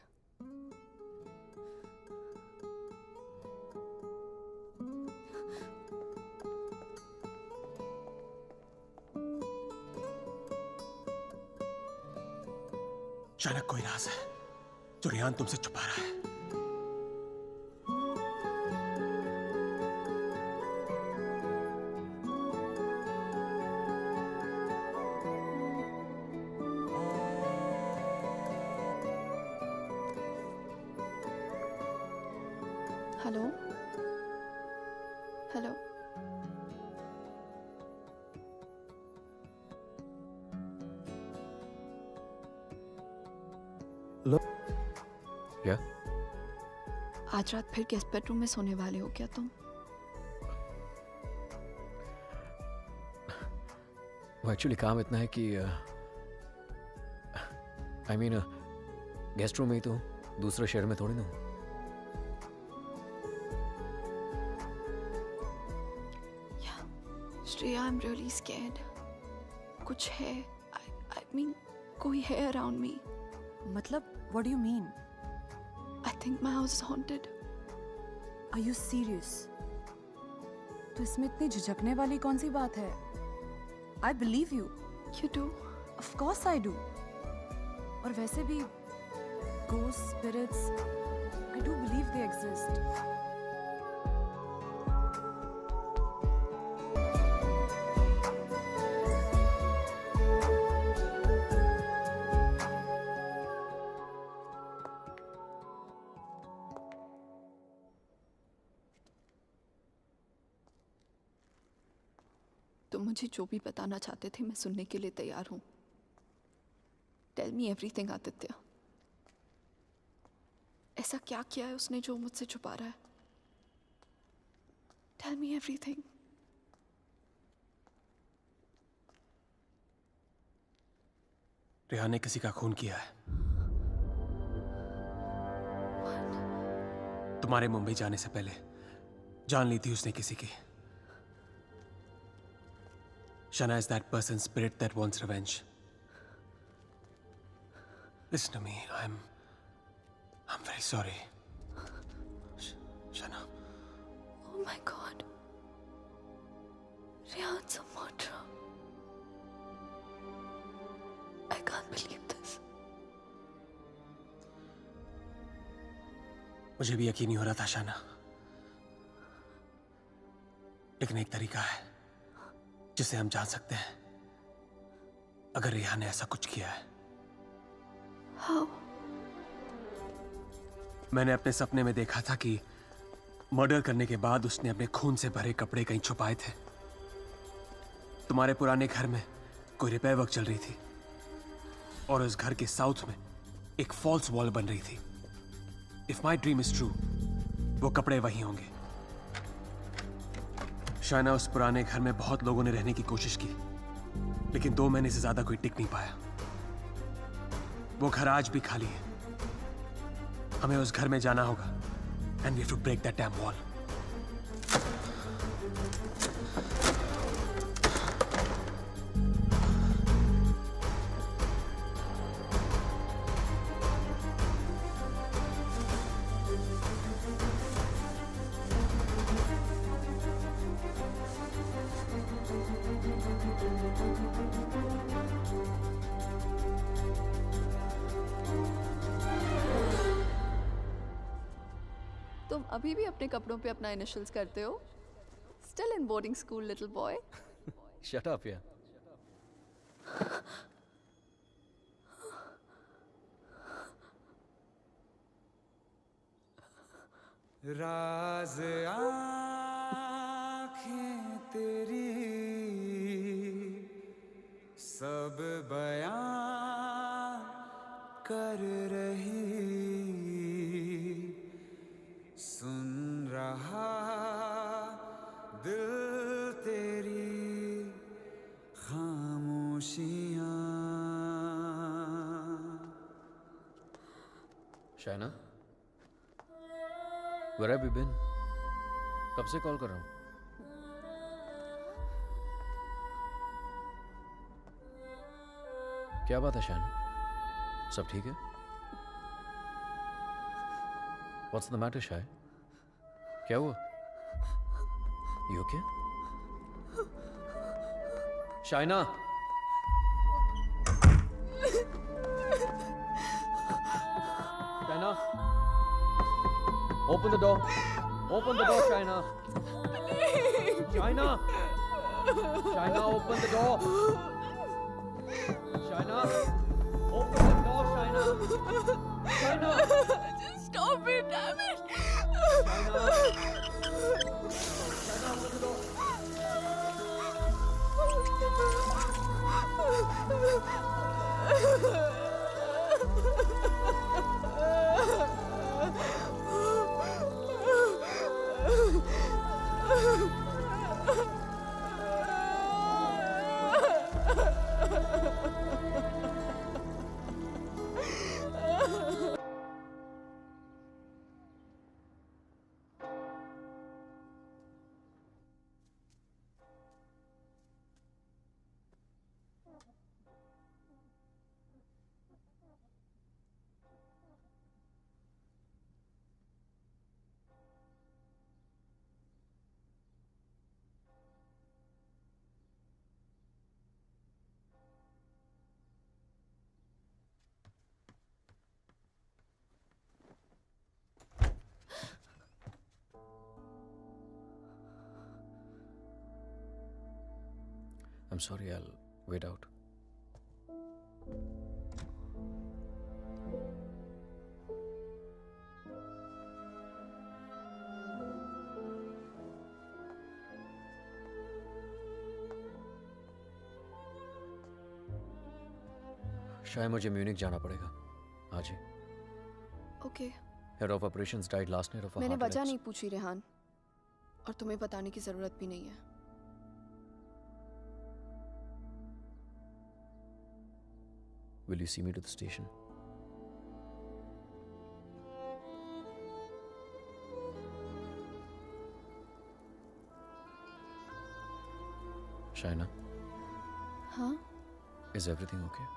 [SPEAKER 11] अचानक कोई राज है जो रेहान तुमसे छुपा रहा है।
[SPEAKER 3] हेलो हेलो
[SPEAKER 2] क्या?
[SPEAKER 3] आज रात फिर गेस्ट बेडरूम में सोने वाले हो क्या तुम?
[SPEAKER 2] वो एक्चुअली काम इतना है कि आई मीन गेस्ट रूम में ही तो हूँ, दूसरे शहर में थोड़ी ना हूँ।
[SPEAKER 3] Shreya, I am really scared. कुछ है, आई मीन कोई है अराउंड मी।
[SPEAKER 6] मतलब what do you mean?
[SPEAKER 3] I think my house is haunted.
[SPEAKER 6] Are you serious? तो इसमें इतनी झिझकने वाली कौन सी बात है? I believe you.
[SPEAKER 3] You do?
[SPEAKER 6] Of course I do. और वैसे भी ghosts, spirits, I do believe they exist.
[SPEAKER 3] तुम मुझे जो भी बताना चाहते थे मैं सुनने के लिए तैयार हूं। Tell me everything Aditya. ऐसा क्या किया है उसने जो मुझसे छुपा रहा है? Tell me everything.
[SPEAKER 11] रेहान ने किसी का खून किया है। तुम्हारे मुंबई जाने से पहले जान ली थी उसने किसी की। Shana is that person's spirit that wants revenge. Listen to me. I'm very sorry. Shana.
[SPEAKER 3] Oh my God. Rehan's a murderer. I can't believe this.
[SPEAKER 11] मुझे भी यकीन नहीं हो रहा था शाना, लेकिन एक तरीका है जिसे हम जान सकते हैं अगर रेहान ने ऐसा कुछ किया है।
[SPEAKER 3] How?
[SPEAKER 11] मैंने अपने सपने में देखा था कि मर्डर करने के बाद उसने अपने खून से भरे कपड़े कहीं छुपाए थे। तुम्हारे पुराने घर में कोई रिपेयर वर्क चल रही थी और उस घर के साउथ में एक फॉल्स वॉल बन रही थी। If my dream is true, वो कपड़े वही होंगे। शायना, उस पुराने घर में बहुत लोगों ने रहने की कोशिश की, लेकिन 2 महीने से ज्यादा कोई टिक नहीं पाया। वो घर आज भी खाली है। हमें उस घर में जाना होगा and we have to break that dam wall.
[SPEAKER 3] तुम अभी भी अपने कपड़ों पे अपना इनिशियल्स करते हो? Still in boarding school, little boy.
[SPEAKER 2] Shut up, yeah.
[SPEAKER 12] राज आँखें तेरी सब बयां कर रही, सुन रहा दिल तेरी खामोशियां।
[SPEAKER 2] Shaina, where have you been? कब से कॉल कर रहा हूँ? क्या बात है शायना? सब ठीक है? What's the matter, शाय? क्या हुआ? You okay? Shaina! Shaina, open the door. Open the door, Shaina. Shaina. Shaina, open the door. Shaina, open the door, Shaina. Shaina.
[SPEAKER 3] Just stop it, damn it.
[SPEAKER 2] Shaina. Shaina, open the door. I'm sorry, I'll wait out. शायद मुझे Munich जाना पड़ेगा आज ही.
[SPEAKER 3] Okay.
[SPEAKER 2] Head of operations died last night of
[SPEAKER 3] मैंने वजह नहीं पूछी रेहान, और तुम्हें बताने की जरूरत भी नहीं है.
[SPEAKER 2] Will you see me to the station? Shaina,
[SPEAKER 3] हाँ?
[SPEAKER 2] is everything okay?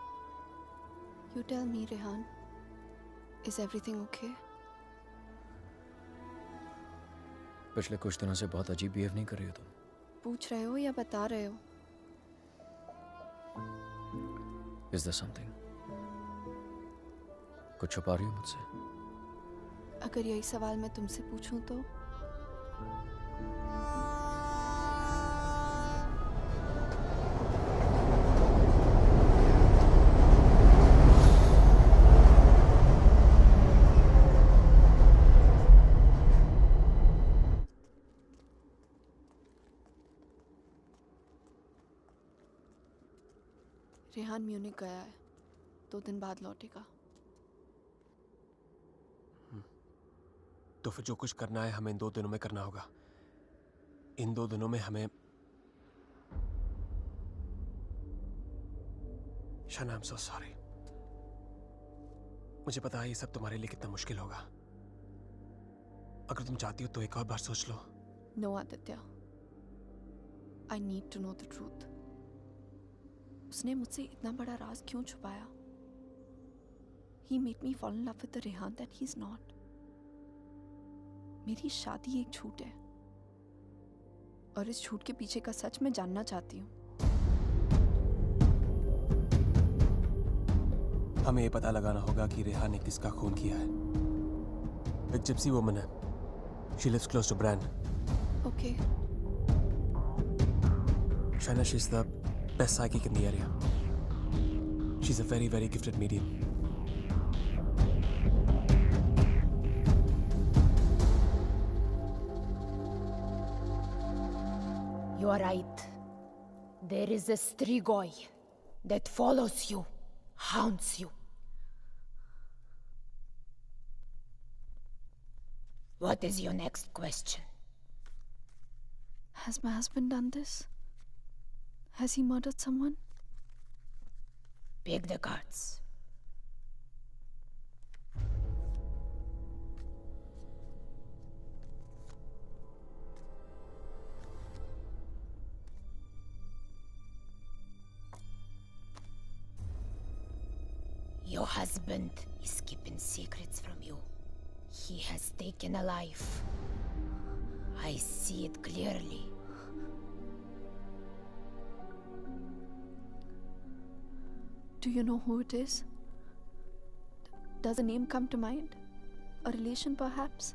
[SPEAKER 3] You tell me, Rehan. Is everything okay?
[SPEAKER 2] पिछले कुछ दिनों से बहुत अजीब बिहेव नहीं कर रही हो तुम.
[SPEAKER 3] पूछ रहे हो या बता रहे हो?
[SPEAKER 2] Is there something? कुछ छुपा रही हो मुझसे?
[SPEAKER 3] अगर यही सवाल मैं तुमसे पूछूं तो? रेहान म्यूनिक गया है, 2 दिन बाद लौटेगा.
[SPEAKER 11] तो फिर जो कुछ करना है हमें इन 2 दिनों में करना होगा. इन 2 दिनों में हमें शाना, आई एम सो सॉरी. मुझे पता है ये सब तुम्हारे लिए कितना मुश्किल होगा. अगर तुम चाहती हो तो एक और बार सोच लो.
[SPEAKER 3] No Aditya, I need to know the truth. उसने मुझसे इतना बड़ा राज क्यों छुपाया? He made me fall in love with the Rehan that he's not. मेरी शादी एक झूठ है, और इस झूठ के पीछे का सच मैं जानना चाहती हूँ.
[SPEAKER 11] हमें ये पता लगाना होगा कि रेहान ने किसका खून किया है. एक जिप्सी वुमन है. She lives close to Bran.
[SPEAKER 3] Okay.
[SPEAKER 11] Shaina, she's the best psychic in the area. She's a very, very gifted medium.
[SPEAKER 13] You are right. There is a Strigoi that follows you, haunts you. What is your next question?
[SPEAKER 3] Has my husband done this? Has he murdered someone?
[SPEAKER 13] Pick the cards. Your husband is keeping secrets from you. He has taken a life. I see it clearly.
[SPEAKER 3] Do you know who it is? Does a name come to mind? A relation perhaps?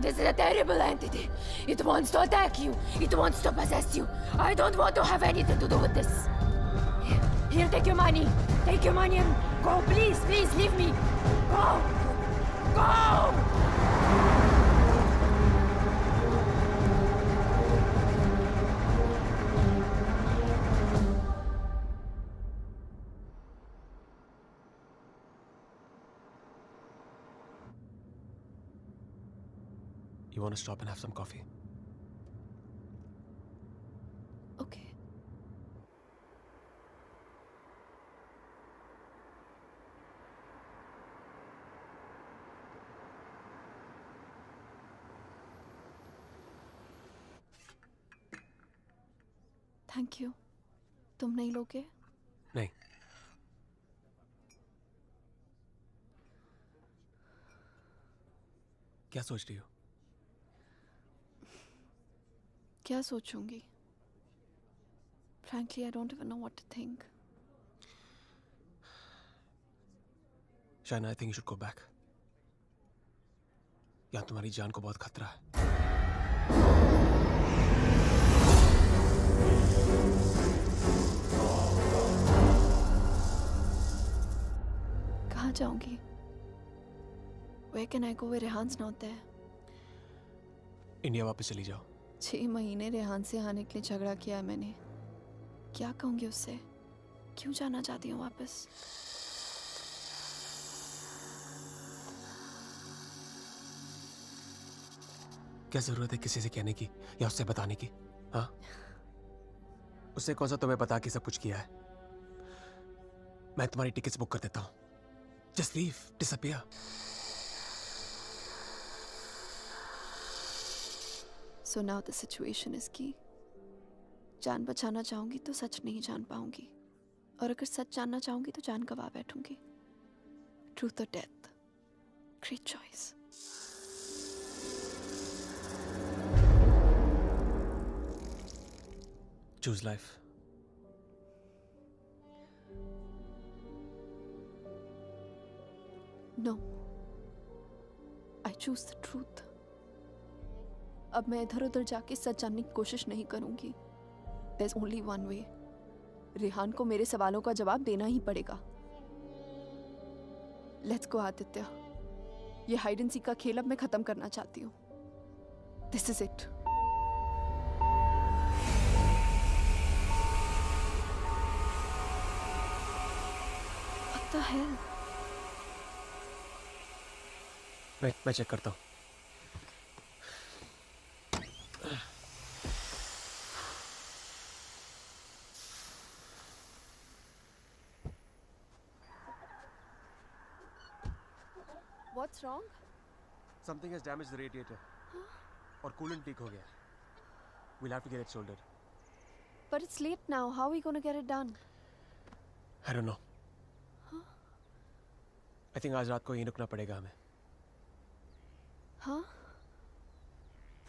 [SPEAKER 13] This is a terrible entity. It wants to attack you. It wants to possess you. I don't want to have anything to do with this. Here, take your money. Take your money and go. Please, please, leave me. Go. Go.
[SPEAKER 11] You want to stop and have some coffee?
[SPEAKER 3] Okay. Thank you. तुम नहीं लोगे?
[SPEAKER 11] नहीं. क्या सोच रही हो?
[SPEAKER 3] क्या सोचूंगी? Frankly, I don't even know what to think.
[SPEAKER 11] Shaina, I think you should go back. यहाँ तुम्हारी जान को बहुत खतरा है.
[SPEAKER 3] कहाँ जाऊंगी? Where can I go where Rehan's not there?
[SPEAKER 11] India वापस चली जाओ.
[SPEAKER 3] 6 महीने रेहान से आने के लिए झगड़ा किया है मैंने. क्या कहूंगी उससे? क्यों जाना चाहती हूँ वापस?
[SPEAKER 11] क्या जरूरत है किसी से कहने की या उससे बताने की? हाँ? उससे कौन सा तुम्हें बता के सब कुछ किया है? मैं तुम्हारी टिकट्स बुक कर देता हूँ. Just leave, disappear.
[SPEAKER 3] So now the situation is key. जान बचाना चाहूंगी तो सच नहीं जान पाऊंगी, और अगर सच जानना चाहूंगी तो जान गवा बैठूंगी. Truth or death? Great choice.
[SPEAKER 11] Choose life.
[SPEAKER 3] No. I choose the truth. अब मैं इधर उधर जाके सच जानने की कोशिश नहीं करूंगी. There's only one way. Rehan को मेरे सवालों का जवाब देना ही पड़ेगा. Let's go, Aditya. ये हाइड एंड सीक का खेल अब मैं खत्म करना चाहती हूँ. This is it. What the hell?
[SPEAKER 11] मैं चेक करता हूँ.
[SPEAKER 3] What's wrong?
[SPEAKER 11] Something has damaged the radiator. और coolant leak हो गया. We'll have to get it soldered.
[SPEAKER 3] But it's late now. How are we going to get it done?
[SPEAKER 11] I don't know. I think आज रात को यहीं रुकना पड़ेगा हमें.
[SPEAKER 3] Huh?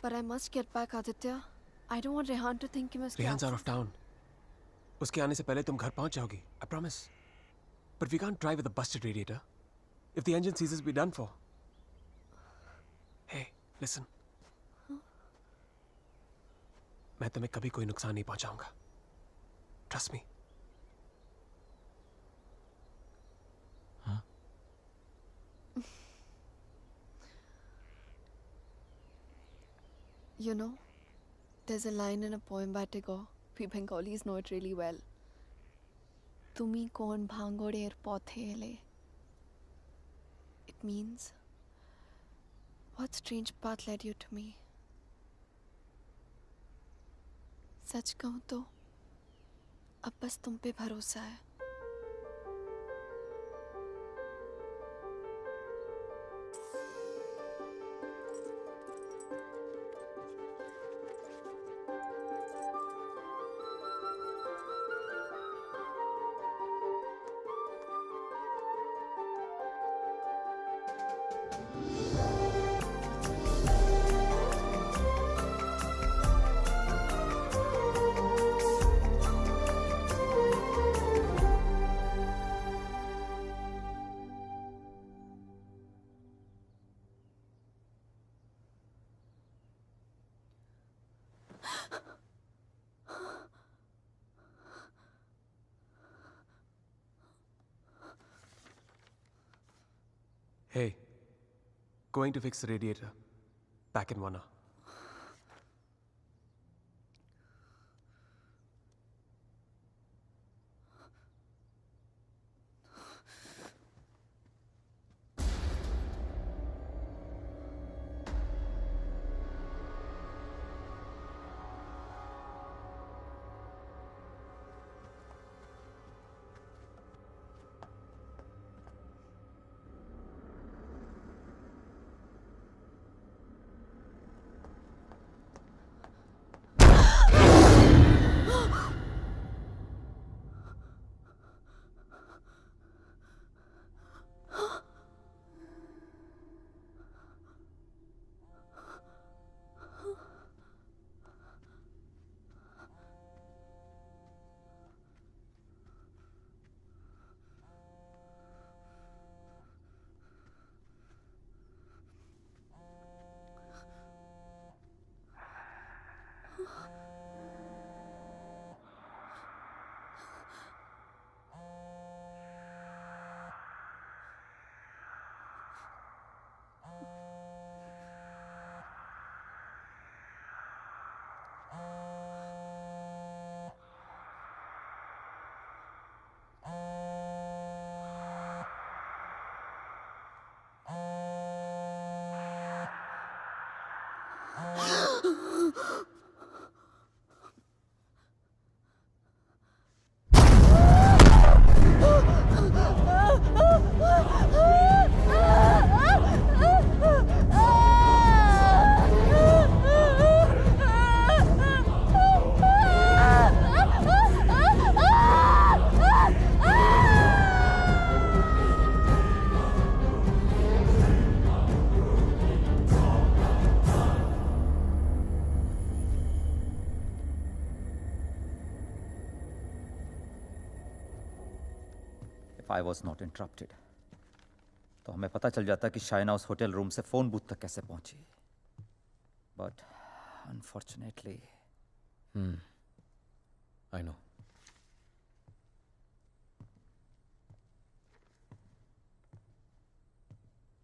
[SPEAKER 3] But I must get back, Aditya. I don't want Rehan to think कि मैं उसके
[SPEAKER 11] Rehan's out of town. उसके आने से पहले तुम घर पहुंच जाओगी. I promise. But we can't drive with a busted radiator. If the engine seizes, we're done for. Hey, listen. मैं तुम्हें कभी कोई नुकसान नहीं पहुंचाऊंगा. Trust me.
[SPEAKER 3] You know, there's a line in a poem by Tagore. We Bengalis know it really well. Tumi kon bhangorer pothele. It means, what strange path led you to me? सच कहूं तो अब बस तुम पे भरोसा है।
[SPEAKER 11] Hey, going to fix the radiator. Back in 1 hour.
[SPEAKER 9] If I was not interrupted, तो हमें पता चल जाता कि शाइना उस होटल रूम से फोन बूथ तक कैसे पहुंची। But unfortunately,
[SPEAKER 2] I know.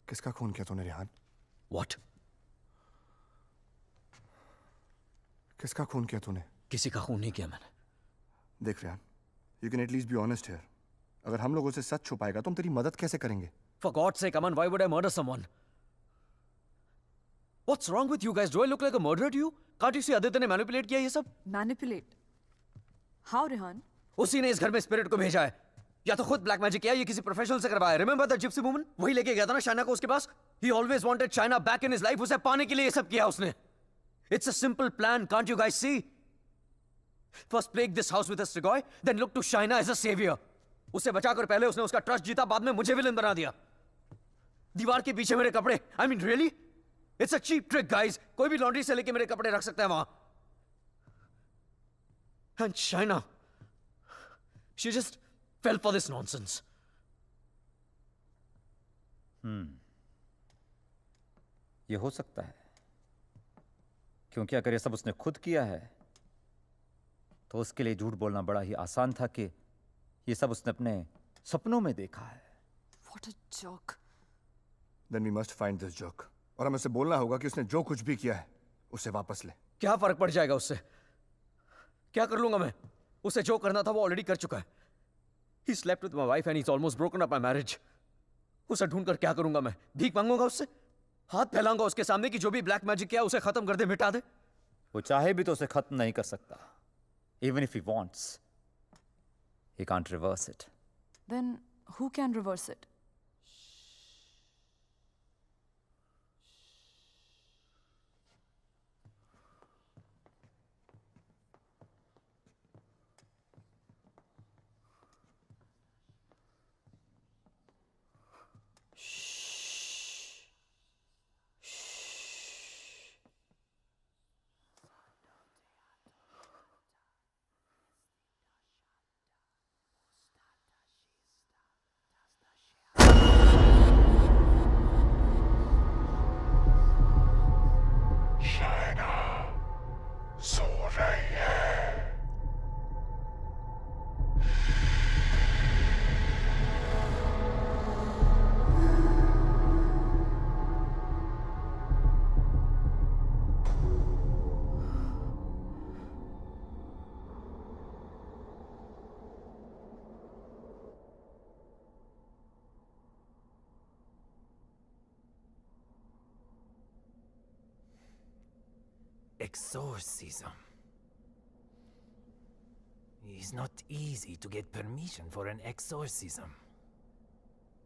[SPEAKER 5] किसका खून किया तूने रिहान?
[SPEAKER 2] What?
[SPEAKER 5] किसका खून किया तूने?
[SPEAKER 2] किसी का खून नहीं किया मैंने।
[SPEAKER 5] देख Rihan, you can at least be honest here. अगर हम लोगों से सच छुपाएगा तो हम तेरी मदद कैसे करेंगे?
[SPEAKER 2] For God's sake, Aman, why would I murder someone? What's wrong with you guys? Do I look like a murderer to you? Can't you see Aditya ने manipulate किया ये सब?
[SPEAKER 6] Manipulate? How, Rehan?
[SPEAKER 2] उसी ने इस घर में स्पिरिट को भेजा है। या तो खुद ब्लैक मैजिक किया, ये किसी प्रोफेशनल से करवाया। Remember that gypsy woman? वही लेके गया था ना शाइना को उसके पास? He always wanted Shaina back in his life. उसे पाने के लिए ये सब किया उसने। It's a simple plan, can't you guys see? First plague this house with a Strigoi, then look to Shaina as a savior. उसे बचाकर पहले उसने उसका ट्रस्ट जीता, बाद में मुझे विलन बना दिया। दीवार के पीछे मेरे कपड़े। I mean, really? It's a cheap trick, guys. कोई भी लॉन्ड्री से लेके मेरे कपड़े रख सकता है वहां। And Shaina, she just fell for this nonsense.
[SPEAKER 9] ये हो सकता है, क्योंकि अगर ये सब उसने खुद किया है तो उसके लिए झूठ बोलना बड़ा ही आसान था कि ये सब उसने अपने सपनों में देखा है।
[SPEAKER 6] What a joke.
[SPEAKER 5] Then we must find this joke. और हमें उसे बोलना होगा कि उसने जो कुछ भी किया है उसे वापस ले।
[SPEAKER 2] क्या फर्क पड़ जाएगा उससे? क्या कर लूंगा मैं? उसे जो करना था वो ऑलरेडी कर चुका है। He slept with my wife and he's almost broken up my marriage. उसे ढूंढकर क्या करूंगा मैं? भीख मांगूंगा उससे? हाथ फैलाऊंगा उसके सामने कि जो भी ब्लैक मैजिक किया उसे खत्म कर दे, मिटा दे?
[SPEAKER 9] वो चाहे भी तो उसे खत्म नहीं कर सकता। Even if he wants, he can't reverse it.
[SPEAKER 6] Then who can reverse it?
[SPEAKER 14] Exorcism. It's not easy to get permission for an exorcism.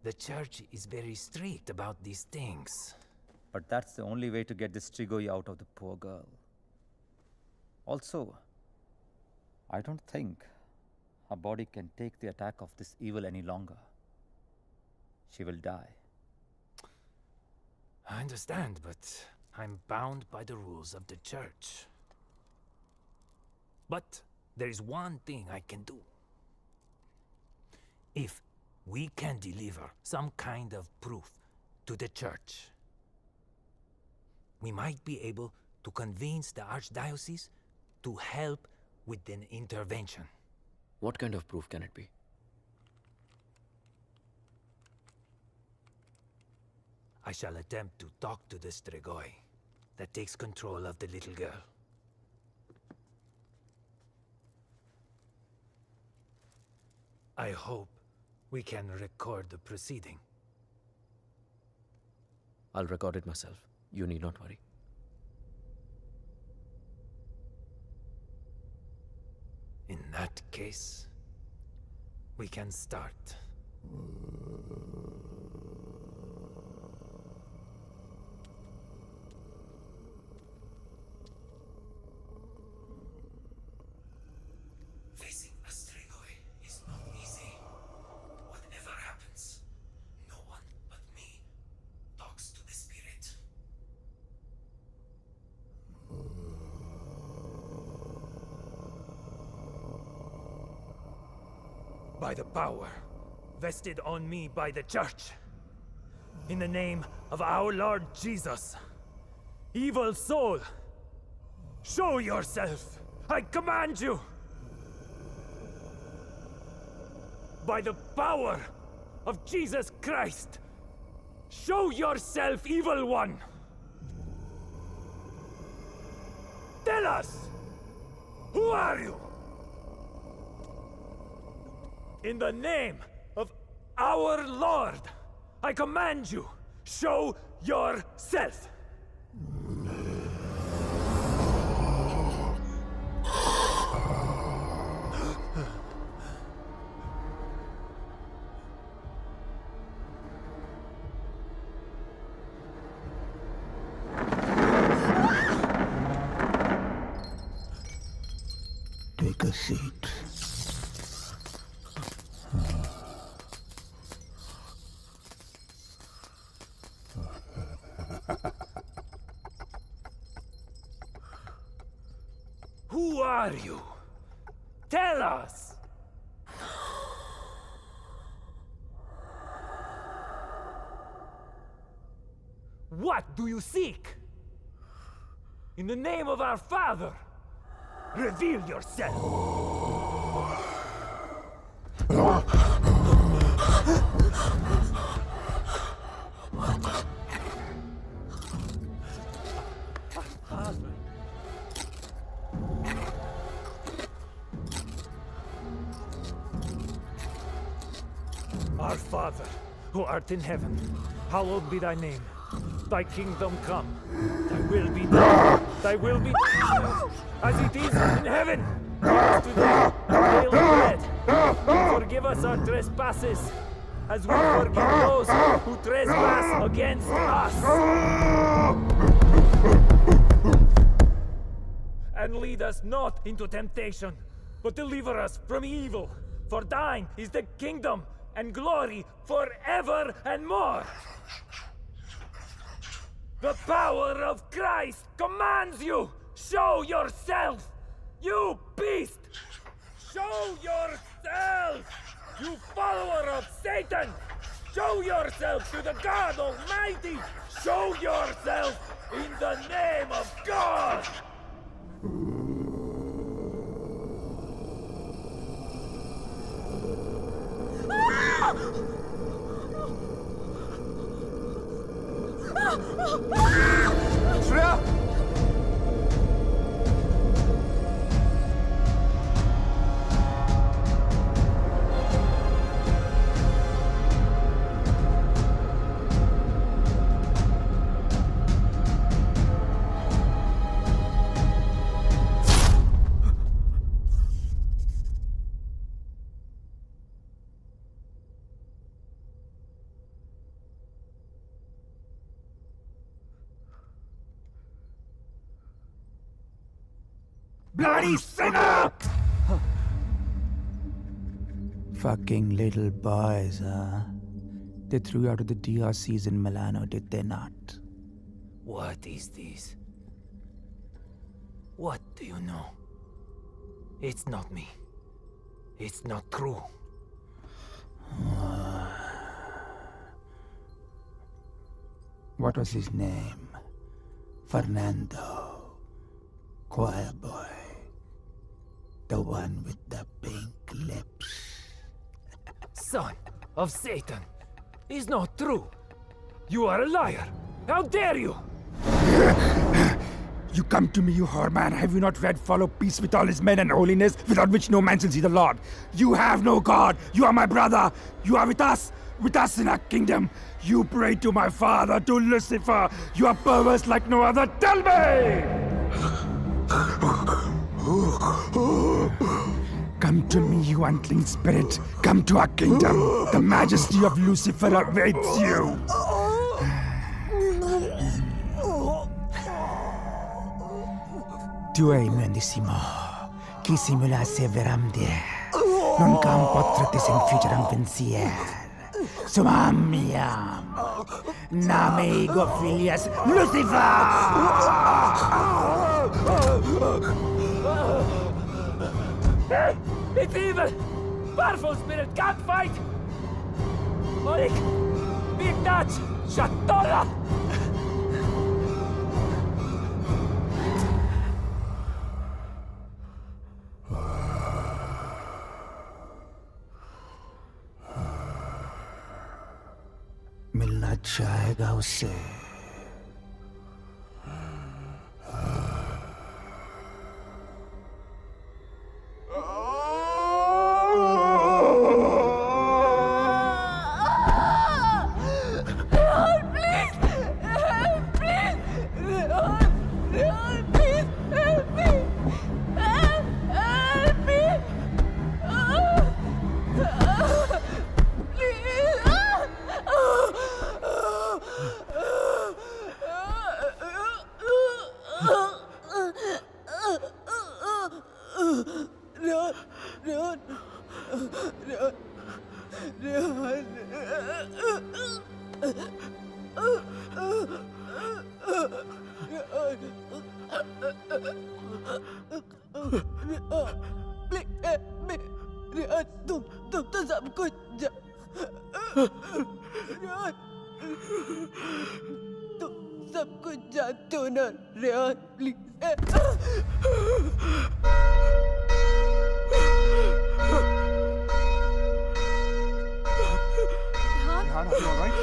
[SPEAKER 14] The church is very strict about these things.
[SPEAKER 9] But that's the only way to get this Strigoi out of the poor girl. Also, I don't think her body can take the attack of this evil any longer. She will die.
[SPEAKER 14] I understand, but I'm bound by the rules of the church. But there is one thing I can do. If we can deliver some kind of proof to the church, we might be able to convince the archdiocese to help with an intervention.
[SPEAKER 2] What kind of proof can it be?
[SPEAKER 14] I shall attempt to talk to the Strigoi that takes control of the little girl. I hope we can record the proceeding.
[SPEAKER 2] I'll record it myself. You need not worry.
[SPEAKER 14] In that case, we can start. Facing a Strigoi is not easy. Whatever happens, no one but me talks to the spirit. By the power vested on me by the church, in the name of our Lord Jesus, evil soul, show yourself! I command you! By the power of Jesus Christ, show yourself, evil one! Tell us! Who are you? In the name of our Lord, I command you, show yourself!
[SPEAKER 15] Take a seat.
[SPEAKER 14] Who are you? Tell us! What do you seek? In the name of our Father, reveal yourself! Our Father, who art in heaven, hallowed be thy name. Thy kingdom come, thy will be done. thy will be done as it is in heaven. Give us today our daily bread. And forgive us our trespasses, as we forgive those who trespass against us. And lead us not into temptation, but deliver us from evil. For thine is the kingdom and glory forever and more. The power of Christ commands you! Show yourself! You beast! Show yourself! You follower of Satan! Show yourself to the God Almighty! Show yourself in the name of God!
[SPEAKER 5] Shreya!
[SPEAKER 12] Bloody sinner! Fucking little boys, huh? They threw you out of the DRCs in Milano, did they not?
[SPEAKER 14] What is this? What do you know? It's not me. It's not true.
[SPEAKER 12] What was his name? Fernando. Choir boy. The one with the pink lips.
[SPEAKER 14] Son of Satan. It's not true. You are a liar. How dare you?
[SPEAKER 12] You come to me, you whoreman. Have you not read follow peace with all his men and holiness, without which no man shall see the Lord? You have no God. You are my brother. You are with us in our kingdom. You pray to my father, to Lucifer. You are perverse like no other. Tell me! Come to me, you unclean spirit. Come to our kingdom. The majesty of Lucifer awaits you. Tu hai mendissimo, chi simula severamde, non campo tratti sen fugeram pensier. Sumamiam, name ego filias Lucifer!
[SPEAKER 14] It's evil! Powerful spirit can't fight! Orik! Big Dutch! Shatola!
[SPEAKER 12] मिलना चाहेगा उससे
[SPEAKER 15] तुम सब कुछ तुम सब कुछ जानते हो ना Rehan please
[SPEAKER 5] Rehan, are you alright?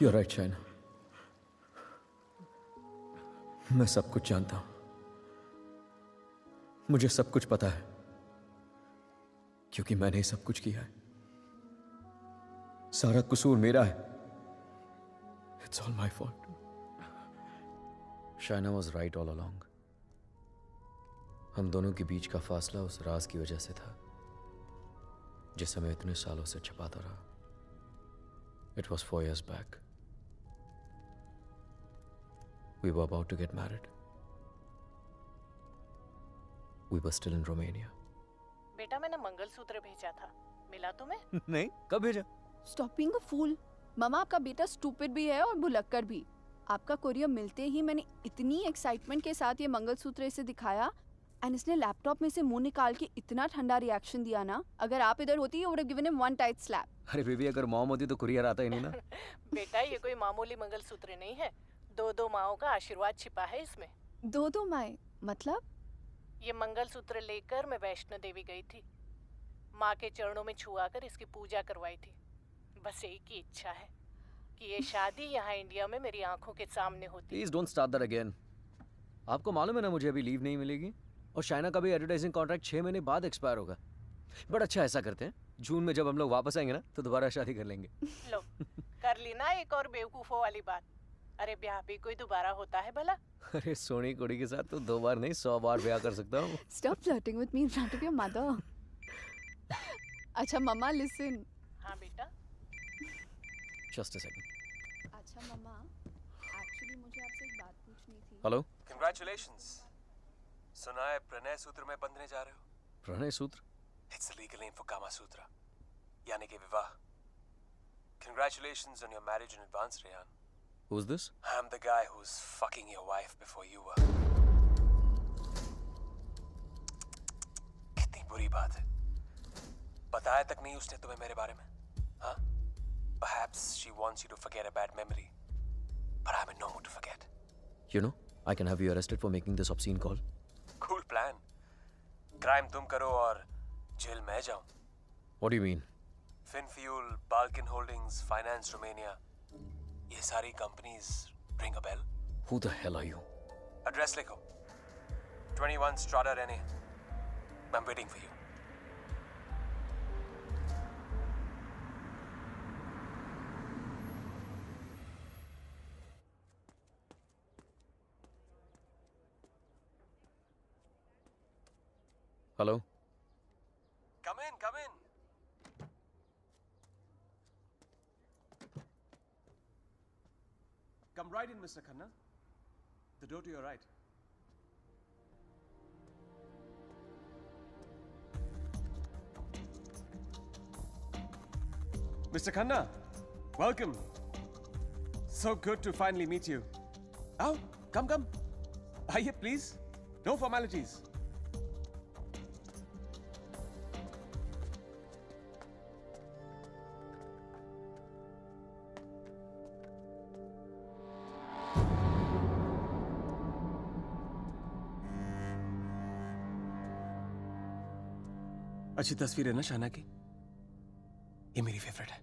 [SPEAKER 2] You're right, Shaina. मैं सब कुछ जानता हूं। मुझे सब कुछ पता है, क्योंकि मैंने ही सब कुछ किया है। सारा कसूर मेरा है। It's all my fault. Shaina was right all along. हम दोनों के बीच का फासला उस राज की वजह से था, जिसे मैं इतने सालों से छिपाता रहा। It was 4 years back. We were about to get married. We were still in Romania.
[SPEAKER 16] बेटा मैंने मंगलसूत्र भेजा था, मिला तुम्हें?
[SPEAKER 2] नहीं, कब भेजा?
[SPEAKER 3] Stop being a fool. मामा आपका बेटा स्टूपिड भी है और भुलक्कड़ भी। आपका कोरियर मिलते ही मैंने इतनी एक्साइटमेंट के साथ ये मंगलसूत्र इसे दिखाया, एंड इसने लैपटॉप में से मुंह निकाल के इतना ठंडा रिएक्शन दिया ना, अगर आप इधर होती you would have given him one tight slap.
[SPEAKER 2] अरे बेबी, अगर मॉम होती तो कुरियर आता ही नहीं ना।
[SPEAKER 16] बेटा ये कोई मामूली मंगलसूत्र नहीं है, 2 माओं का आशीर्वाद छिपा है इसमें।
[SPEAKER 3] 2 माएं मतलब?
[SPEAKER 16] ये मंगलसूत्र लेकर मैं वैष्णो देवी गई थी, माँ के चरणों में छुआ कर इसकी पूजा करवाई थी। बस एक ही इच्छा है कि ये शादी यहाँ इंडिया में मेरी आंखों के सामने होती।
[SPEAKER 2] Please don't start that again. आपको मालूम है ना मुझे अभी लीव नहीं मिलेगी, और शाइना का भी एडवर्टाइजिंग कॉन्ट्रैक्ट 6 महीने बाद एक्सपायर होगा। बट अच्छा, ऐसा करते हैं, जून में जब हम लोग वापस आएंगे ना, तो दोबारा शादी कर लेंगे।
[SPEAKER 16] लो कर ली ना एक और बेवकूफों वाली बात। अरे ब्याह भी कोई दोबारा होता है भला?
[SPEAKER 2] अरे सोनी कुड़ी के साथ तो 2 बार नहीं 100 बार ब्याह कर सकता हूँ।
[SPEAKER 3] Stop flirting with me in front of your mother. अच्छा मम्मा listen.
[SPEAKER 16] हाँ बेटा।
[SPEAKER 2] Just a second.
[SPEAKER 3] अच्छा मम्मा, एक्चुअली मुझे आपसे एक बात पूछनी थी।
[SPEAKER 2] हेलो।
[SPEAKER 11] Congratulations. सुना है प्रणय सूत्र में बंधने जा रहे हो?
[SPEAKER 2] प्रणय सूत्र?
[SPEAKER 11] It's the legal name for Kama Sutra, यानी कि विवाह। Congratulations on your marriage in advance, Rehan.
[SPEAKER 2] Who's this?
[SPEAKER 11] I'm the guy who's fucking your wife before you were. कितनी बुरी बात है। बताया तक नहीं उसने तुम्हें मेरे बारे में, हाँ? Perhaps she wants you to forget a bad memory, but I'm in no mood to forget.
[SPEAKER 2] You know, I can have you arrested for making this obscene call.
[SPEAKER 11] Cool plan. Crime तुम करो और jail मैं जाऊं।
[SPEAKER 2] What do you mean?
[SPEAKER 11] Finfuel, Balkan Holdings, Finance Romania, ये सारी companies ring a bell?
[SPEAKER 2] Who the hell are you?
[SPEAKER 11] Address लिखो। 21 Strada Rene. I'm waiting for you.
[SPEAKER 2] Hello?
[SPEAKER 11] Come in, come in. Come right in, Mr. Khanna. The door to your right. Mr. Khanna, welcome. So good to finally meet you. Oh, come. Aye, please. No formalities. अच्छी तस्वीर है ना शाना की? ये मेरी favourite है।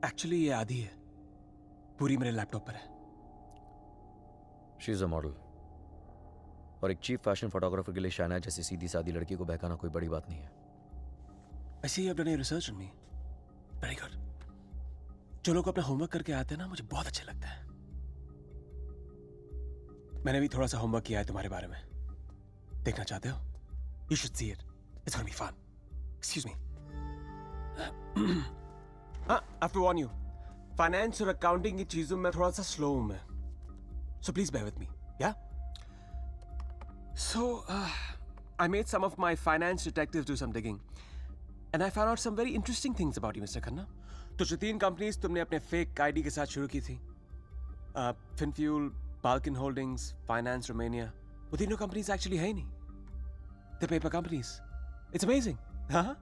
[SPEAKER 11] Actually ये आधी है, पूरी मेरे लैपटॉप पर है।
[SPEAKER 2] शी इज अ मॉडल, और एक चीफ फैशन फोटोग्राफर के लिए शाइना जैसी सीधी सादी लड़की को बहकाना कोई बड़ी बात नहीं है।
[SPEAKER 11] I see you have done your research on me. Very good. जो लोग अपना होमवर्क करके आते हैं ना, मुझे बहुत अच्छा लगता है। मैंने भी थोड़ा सा होमवर्क किया है तुम्हारे बारे में। देखना चाहते हो? You should see it. It's gonna be fun. Excuse me. I have to warn you. Finance और accounting की चीजों में थोड़ा सा slow हूँ मैं. So please bear with me. Yeah? So, I made some of my finance detectives do some digging. And I found out some very interesting things about you, Mr. Khanna. तो जो 3 companies तुमने अपने fake ID के साथ शुरू की थी, Finfuel, Balkan Holdings, Finance Romania, वो तीनों कंपनीज एक्चुअली है ही नहीं। The paper companies. It's amazing. हाँ?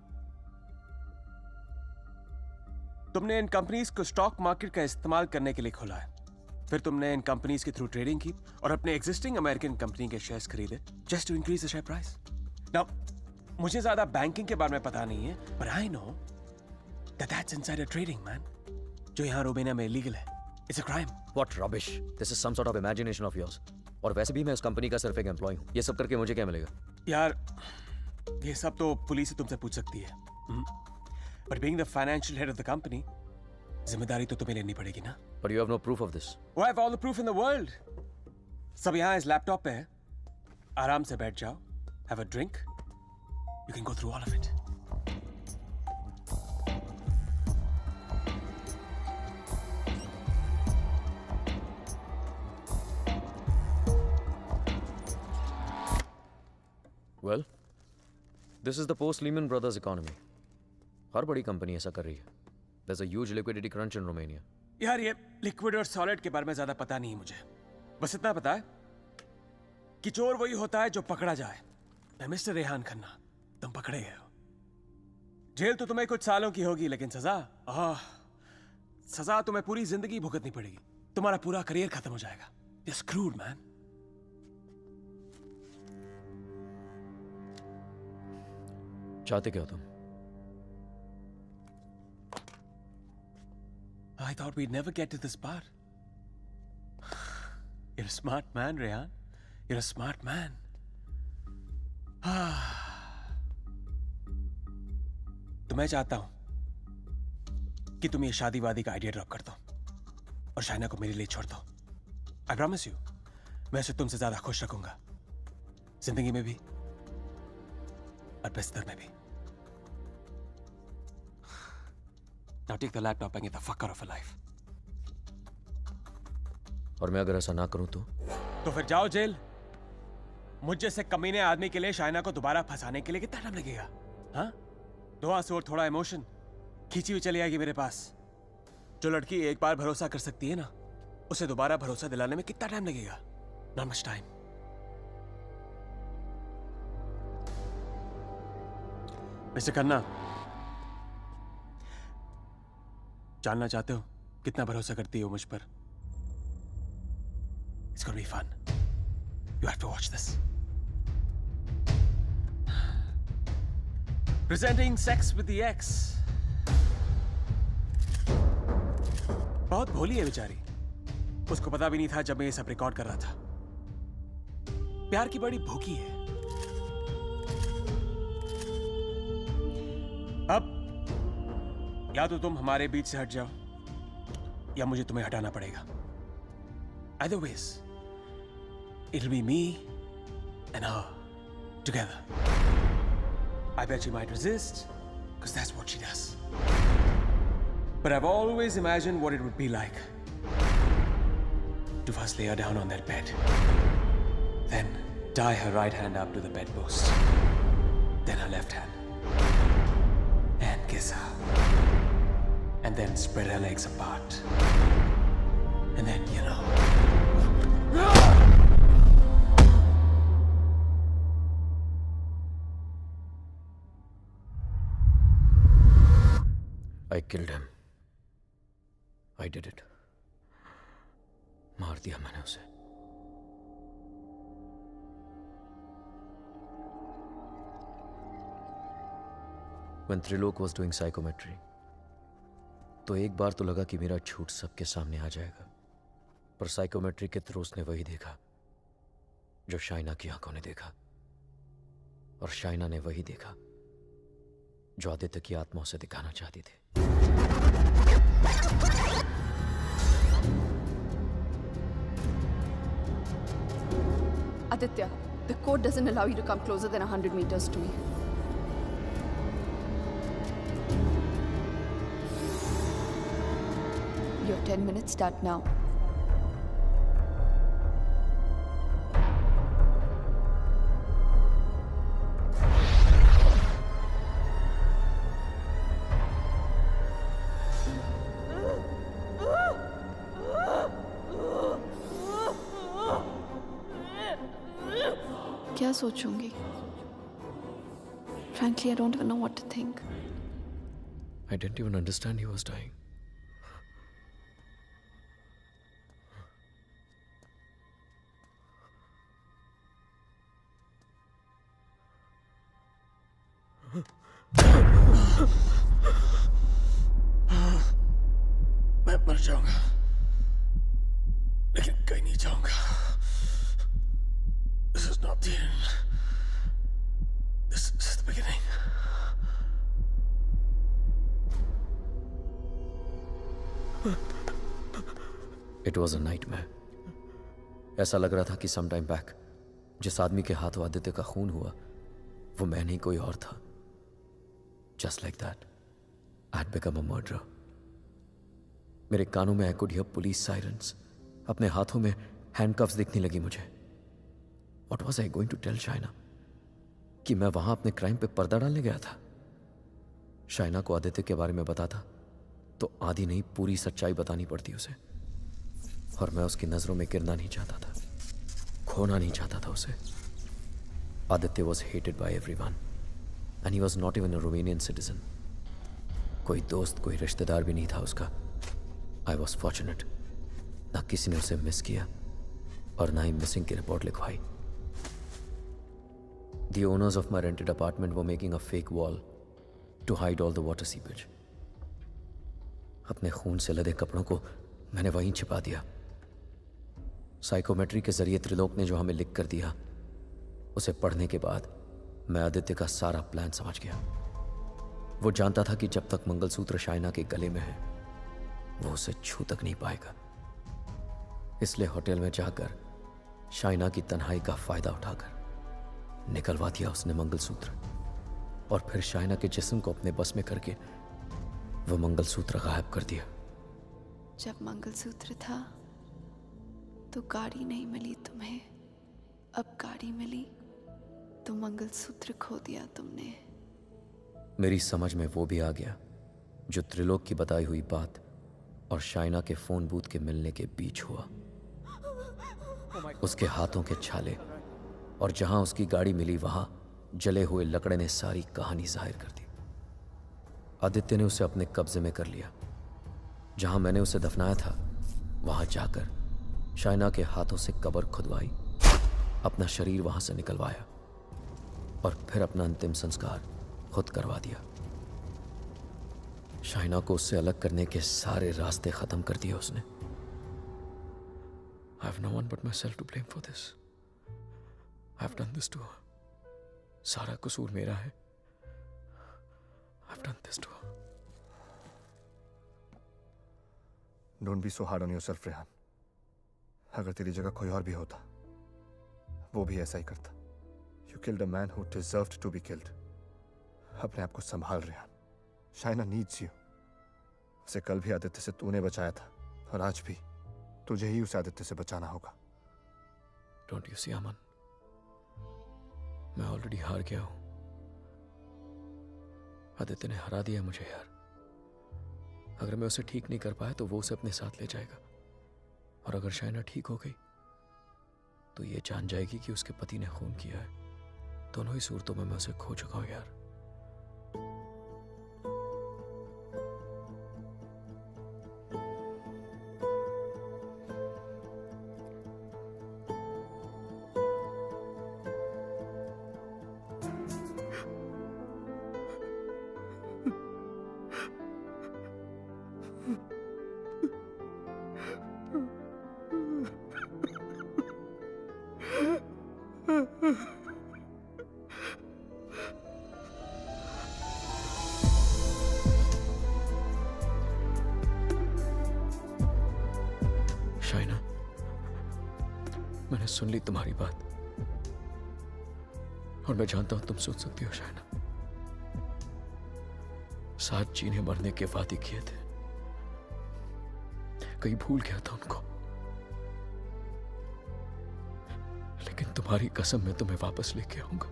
[SPEAKER 11] तुमने इन कंपनीज को स्टॉक मार्केट का इस्तेमाल करने के लिए खोला है। फिर तुमने इन कंपनीज के थ्रू ट्रेडिंग की और अपने एग्जिस्टिंग अमेरिकन कंपनी के शेयर्स खरीदे just to increase the share price. Now मुझे ज्यादा बैंकिंग के बारे में पता नहीं है, but I know that that's insider trading, man. जो यहाँ रोमेनिया में इलीगल है। It's a crime.
[SPEAKER 2] What rubbish! This is some sort of imagination of yours. और वैसे भी मैं इस कंपनी का सिर्फ एक एम्प्लॉय हूँ। ये सब करके मुझे क्या मिलेगा?
[SPEAKER 11] यार ये सब तो पुलिस तुमसे पूछ सकती है। But being the financial head of the company, जिम्मेदारी तो तुम्हें लेनी पड़ेगी ना।
[SPEAKER 2] But you have no proof of this.
[SPEAKER 11] I have all the proof in the world. सब यहाँ इस लैपटॉप पे है। आराम से बैठ जाओ, have a drink. You can go through all of it.
[SPEAKER 2] Well, this is the post-Lehman Brothers economy. हर बड़ी कंपनी ऐसा कर रही है. There's a huge liquidity crunch in Romania.
[SPEAKER 11] यार ये लिक्विड और सॉलिड के बारे में ज्यादा पता नहीं है मुझे। बस इतना पता है कि चोर वही होता है जो पकड़ा जाए। मैं मिस्टर रेहान खन्ना, तुम पकड़े गए हो। जेल तो तुम्हें कुछ सालों की होगी, लेकिन सजा तुम्हें पूरी जिंदगी भुगतनी पड़ेगी। तुम्हारा पूरा करियर खत्म हो जाएगा। You're screwed, man.
[SPEAKER 2] चाहते क्या हो तुम?
[SPEAKER 11] I thought we'd never get to this part. You're a smart man, Rehan. You're a smart man. तो मैं चाहता हूं कि तुम ये शादी वादी का आइडिया ड्रॉप कर दो और शाइना को मेरे लिए छोड़ दो। I promise you, मैं उसे तुमसे ज्यादा खुश रखूंगा, जिंदगी में भी और बिस्तर में भी। Now take the laptop and get the fuck out of her life.
[SPEAKER 2] और मैं अगर ऐसा ना करूं
[SPEAKER 11] तो फिर जाओ जेल। मुझ जैसे कमीने आदमी के लिए शाइना को दोबारा फंसाने के लिए कितना टाइम लगेगा? हाँ? 2 आंसू और थोड़ा इमोशन खींची हुई चली आएगी मेरे पास। जो लड़की एक बार भरोसा कर सकती है ना, उसे दोबारा भरोसा दिलाने में कितना टाइम लगेगा? Not much time. Mister Khanna, जानना चाहते हो कितना भरोसा करती हो मुझ पर? It's gonna be fun. You have to watch this. Presenting Sex with the Ex. बहुत भोली है बेचारी। उसको पता भी नहीं था जब मैं ये सब रिकॉर्ड कर रहा था। प्यार की बड़ी भूखी है। अब या तो तुम हमारे बीच से हट जाओ या मुझे तुम्हें हटाना पड़ेगा। Either ways, it'll be me and her together. I bet she might resist, because that's what she does. But I've always imagined what it would be like to first lay her down on that bed, then tie her right hand up to the bedpost, then her left hand, and kiss her, and then spread her legs apart, and then, you know.
[SPEAKER 2] I killed him. I did it. मार दिया मैंने उसे। When Trilok was doing psychometry, तो एक बार तो लगा कि मेरा झूठ सबके सामने आ जाएगा, पर साइकोमेट्री के थ्रू उसने वही देखा जो शाइना की आंखों ने देखा, और शाइना ने वही देखा जो आदित्य की आत्मा उसे दिखाना चाहती थी।
[SPEAKER 3] Aditya, the code doesn't allow you to come closer than 100 meters to me. Your 10 minutes start now. क्या सोचूंगी? Frankly, I don't even know what to think.
[SPEAKER 2] I didn't even understand he was dying.
[SPEAKER 11] मर जाऊंगा, लेकिन कहीं नहीं जाऊंगा। This is not the end. This is the beginning.
[SPEAKER 2] It was a nightmare. ऐसा लग रहा था कि सम टाइम बैक जिस आदमी के हाथों आदित्य का खून हुआ वो मैं नहीं कोई और था. Just like that, I had become a murderer. मेरे कानों में I could hear police sirens. अपने हाथों में handcuffs दिखने लगी मुझे. What was I going to tell Shaina? कि मैं वहां अपने क्राइम पे पर्दा डालने गया था. शाइना को आदित्य के बारे में बताता तो आधी नहीं पूरी सच्चाई बतानी पड़ती उसे. और मैं उसकी नजरों में गिरना नहीं चाहता था, खोना नहीं चाहता था उसे. Aditya was hated by everyone and he was not even a Romanian citizen. कोई दोस्त कोई रिश्तेदार भी नहीं था उसका. I was fortunate. ना किसी ने उसे मिस किया और ना ही मिसिंग की रिपोर्ट लिखवाई. The owners of my rented apartment were making a fake wall to hide all the water seepage. अपने खून से लदे कपड़ों को मैंने वहीं छिपा दिया. साइकोमेट्री के जरिए त्रिलोक ने जो हमें लिख कर दिया उसे पढ़ने के बाद मैं आदित्य का सारा प्लान समझ गया. वो जानता था कि जब तक मंगलसूत्र शाइना के गले में है वो उसे छू तक नहीं पाएगा. इसलिए होटल में जाकर शाइना की तन्हाई का फायदा उठाकर निकलवा दिया उसने मंगलसूत्र और फिर शाइना के जिस्म को अपने बस में करके वो मंगलसूत्र गायब कर दिया.
[SPEAKER 3] जब मंगलसूत्र था तो गाड़ी नहीं मिली तुम्हें, अब गाड़ी मिली तो मंगलसूत्र खो दिया तुमने.
[SPEAKER 2] मेरी समझ में वो भी आ गया जो त्रिलोक की बताई हुई बात और शाइना के फोन बूथ के मिलने के बीच हुआ. उसके हाथों के छाले और जहां उसकी गाड़ी मिली वहां जले हुए लकड़े ने सारी कहानी जाहिर कर दी. आदित्य ने उसे अपने कब्जे में कर लिया. जहां मैंने उसे दफनाया था वहां जाकर शाइना के हाथों से कब्र खुदवाई, अपना शरीर वहां से निकलवाया और फिर अपना अंतिम संस्कार खुद करवा दिया. शाइना को उससे अलग करने के सारे रास्ते खत्म कर दिए उसने. I have no one but myself to blame for this. I have done this to her. सारा कसूर मेरा है. I have done this to her.
[SPEAKER 5] Don't be so hard on yourself, Rehan. अगर तेरी जगह कोई और भी होता वो भी ऐसा ही करता. You killed a man who deserved to be killed. अपने आप को संभाल रेहान. Shaina needs you. उसे कल भी आदित्य से तूने बचाया था और आज भी तुझे ही उसे आदित्य से बचाना होगा.
[SPEAKER 2] Don't you see, अमन? मैं ऑलरेडी हार गया हूं. आदित्य ने हरा दिया मुझे यार. अगर मैं उसे ठीक नहीं कर पाया तो वो उसे अपने साथ ले जाएगा और अगर शाइना ठीक हो गई तो ये जान जाएगी कि उसके पति ने खून किया है. दोनों ही सूरतों में मैं उसे खो चुका हूं यार. शाइना, मैंने सुन ली तुम्हारी बात और मैं जानता हूं तुम सुन सकती हो शाइना. साथ जीने मरने के वादे किए थे, कहीं भूल गया था उनको, लेकिन तुम्हारी कसम मैं तुम्हें वापस लेके आऊंगा,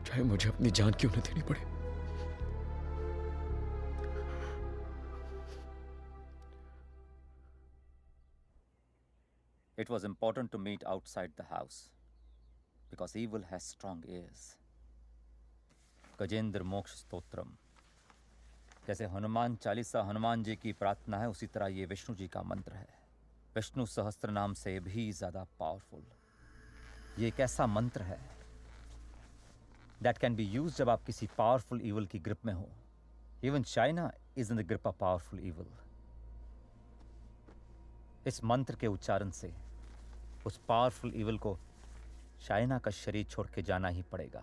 [SPEAKER 2] चाहे मुझे अपनी जान क्यों न देनी पड़े.
[SPEAKER 9] It was important to meet outside the house because evil has strong ears. Gajendra मोक्ष स्तोत्रम. जैसे हनुमान चालीसा हनुमान जी की प्रार्थना है उसी तरह ये विष्णु जी का मंत्र है. विष्णु सहस्त्र नाम से भी ज्यादा पावरफुल. ये एक ऐसा मंत्र है that can be used जब आप किसी पावरफुल evil की ग्रिप में हो Even China is in the grip of powerful evil. इस मंत्र के उच्चारण से उस पावरफुल इविल को चाइना का शरीर छोड़ के जाना ही पड़ेगा.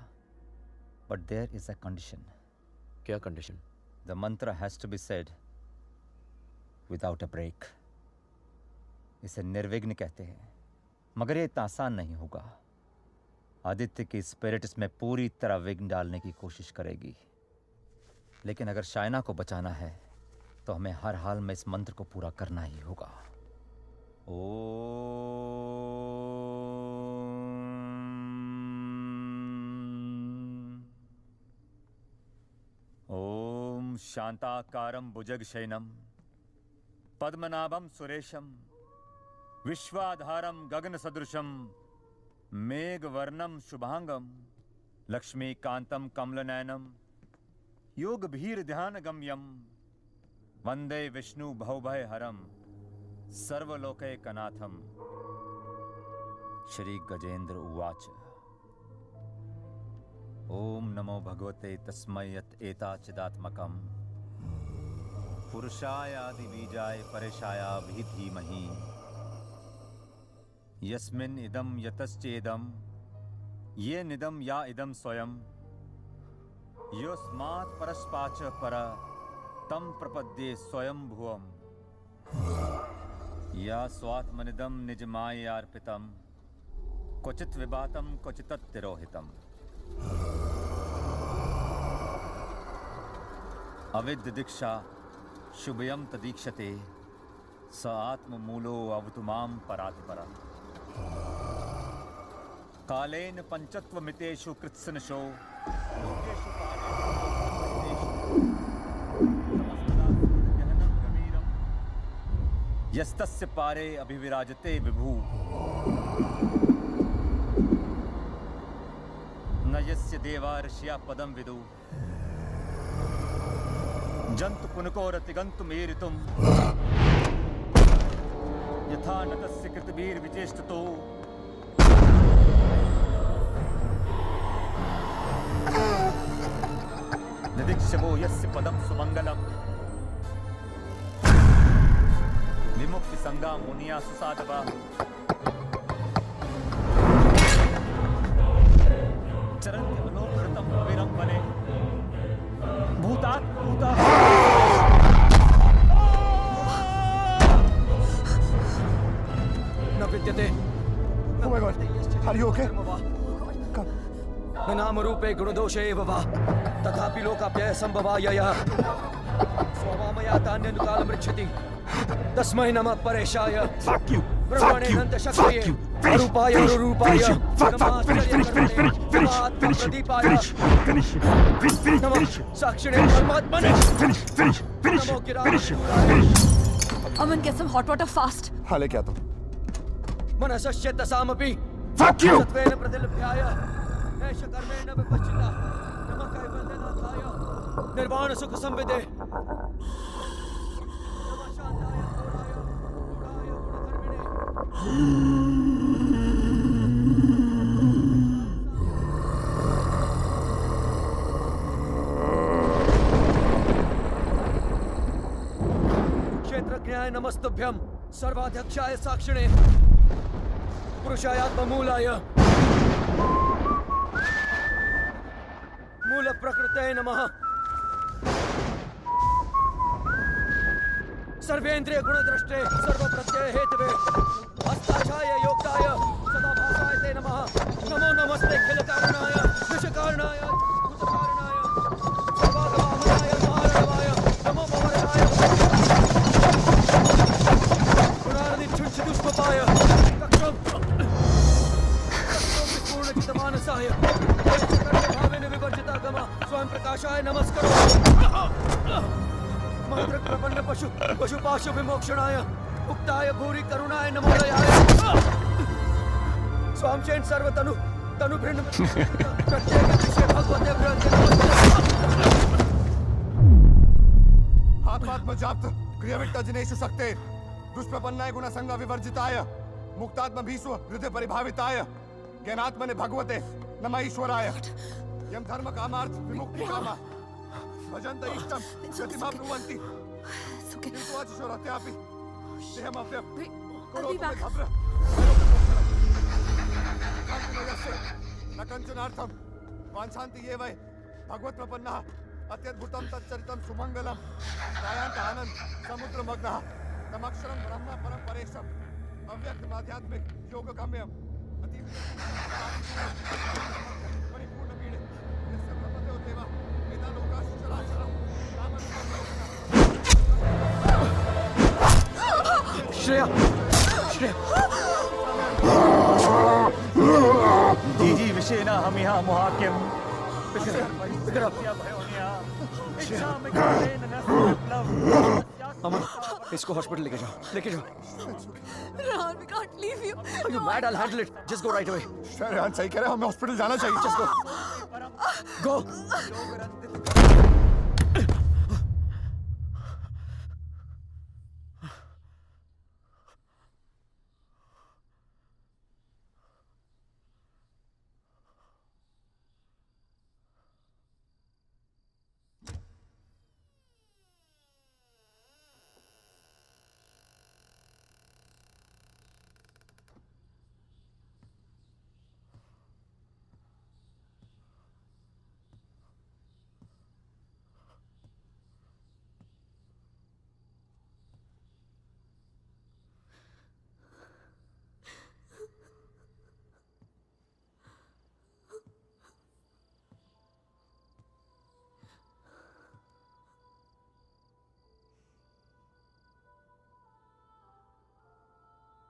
[SPEAKER 9] But there is a condition.
[SPEAKER 2] क्या condition?
[SPEAKER 9] The mantra has to be said without a break. इसे निर्विघ्न कहते हैं, मगर ये इतना आसान नहीं होगा. आदित्य की स्पिरिट इसमें पूरी तरह विघ्न डालने की कोशिश करेगी, लेकिन अगर चाइना को बचाना है तो हमें हर हाल में इस मंत्र को पूरा करना ही होगा. ओम शांताकारं भुजगशयनं पद्मनाभं सुरेशं विश्वाधारं गगनसदृशं मेघवर्णं शुभांगं लक्ष्मीकान्तं कमलनयनं योगभीर्ध्यानगम्यं वंदे विष्णु भवभयहरं सर्वलोकैकनाथं. श्री गजेंद्र उवाच. ओम नमो भगवते तस्मै यत् एताचिदात्मकं पुरुषाय आदिबीजाय परेशाय धीमहि यस्मिन् इदं यतश्चेदं ये निदं या इदं स्वयं योस्मात् परस्पाच पर तं प्रपद्ये स्वयं भुवम् या स्वात्मनिदं निजमायार्पितं क्वचित् विभातं क्वचित्तिरोहितम्. अविद्य दीक्षा शुभयं तदीक्षते स आत्ममूलो अवतु मां परात्परा. कालेन पंचत्वमितेषु कृत्सनशो लोकेषु यस्तस्य पारे अभिविराजते विभु न यस्य देवा ऋषिया पदं विदु जंतु पुनकोरतिगन्तुमेरितुं यथा नतस्य कृतवीर्विचेष्टतो निदीक्षवो यस्य पदं सुमंगलम् विमुक्ति संगा मुनिया सुसाधवा चरन्ति अलोककृतं कविरं वने भूतात् भूता.
[SPEAKER 12] न विद्यते.
[SPEAKER 5] Oh my God. Are you okay?
[SPEAKER 12] न नाम रूपे गुणदोषे एव वा तथापि लोकाप्यय संभवायय स्ववामयातान्यनुकालमृच्छति तस्मै नमः परेशाय. Fuck you. ब्रह्मणे अनंत शक्तिये अरूपाय अरूपाय नमः साक्षिणे परमात्मने.
[SPEAKER 6] Aman, get some hot water fast.
[SPEAKER 5] हाँ ले क्या तुम?
[SPEAKER 12] मनसस्य तसामपि
[SPEAKER 5] Fuck you.
[SPEAKER 12] सत्वेन प्रतिलभ्याय ऐष कर्मेण विपश्चिता नमः कैवल्यनाथाय निर्वाण सुख संविदे नमः शांताय घोराय गुणाय गुणधर्मिणे. क्षेत्रज्ञाय नमस्तुभ्यं सर्वाध्यक्षाय साक्षिणे पुरुषायात्ममूलाय मूल प्रकृते नमः. सर्वेन्द्रिय गुणद्रष्टे सर्वप्रत्यय हेतवे हस्ताक्षाय योक्ताय सदाभासाय ते नमः. नमो नमस्ते खिल कारणाय विषकारणाय भूतकारणाय सर्वागमामनाय महारणवाय नमो भवरणाय गुणार्दिच्छुंछिदुष्पपाय कक्षं पूर्णचितमानसाय स्वयं प्रकाशाय नमस्करो. मंत्र प्रपन्न पशु पशुपाशु विमोक्षणाय उक्ताय भूरि करुणाय नमोदयाय. स्वामचेन सर्वतनु तनु भिन्न प्रत्येक विषय भगवते ब्रह्म.
[SPEAKER 5] आत्मात्म जाप्त क्रियाविट्ट जनेषु शक्ते दुष्प्रपन्नाय गुणसंग विवर्जिताय मुक्तात्म भीष्व हृदय परिभाविताय ज्ञानात्मने भगवते नमः ईश्वराय. यम धर्म कामार्थ विमुक्ति कामा भजन्त इष्टम गतिमाप्नुवन्ति युत्वाचिशोरत्यापि देहमप्यं करोतु घब्र कान्तिमयस्य न कञ्चनार्थं वाञ्छन्ति ये वै भगवत्प्रपन्नः अत्यद्भुतं तच्चरितं सुमङ्गलं गायन्तः समुद्रमग्नः तमक्षरं ब्रह्म परं परेशम् अव्यक्तमाध्यात्मिक योगगम्यम् परिपूर्णपीडे यस्य ब्रह्मदेव देव वेदा लोकाश्च चराचरं
[SPEAKER 12] श्रेया
[SPEAKER 9] जी विषेना हम यहाँ मुहाक्यम
[SPEAKER 12] अमन, इसको हॉस्पिटल लेके जाओ।
[SPEAKER 3] Rehan, we can't leave you.
[SPEAKER 12] Are you mad? I'll handle it. Just go right away.
[SPEAKER 5] Rehan सही कह रहे हैं, हमें हॉस्पिटल जाना चाहिए। Just go.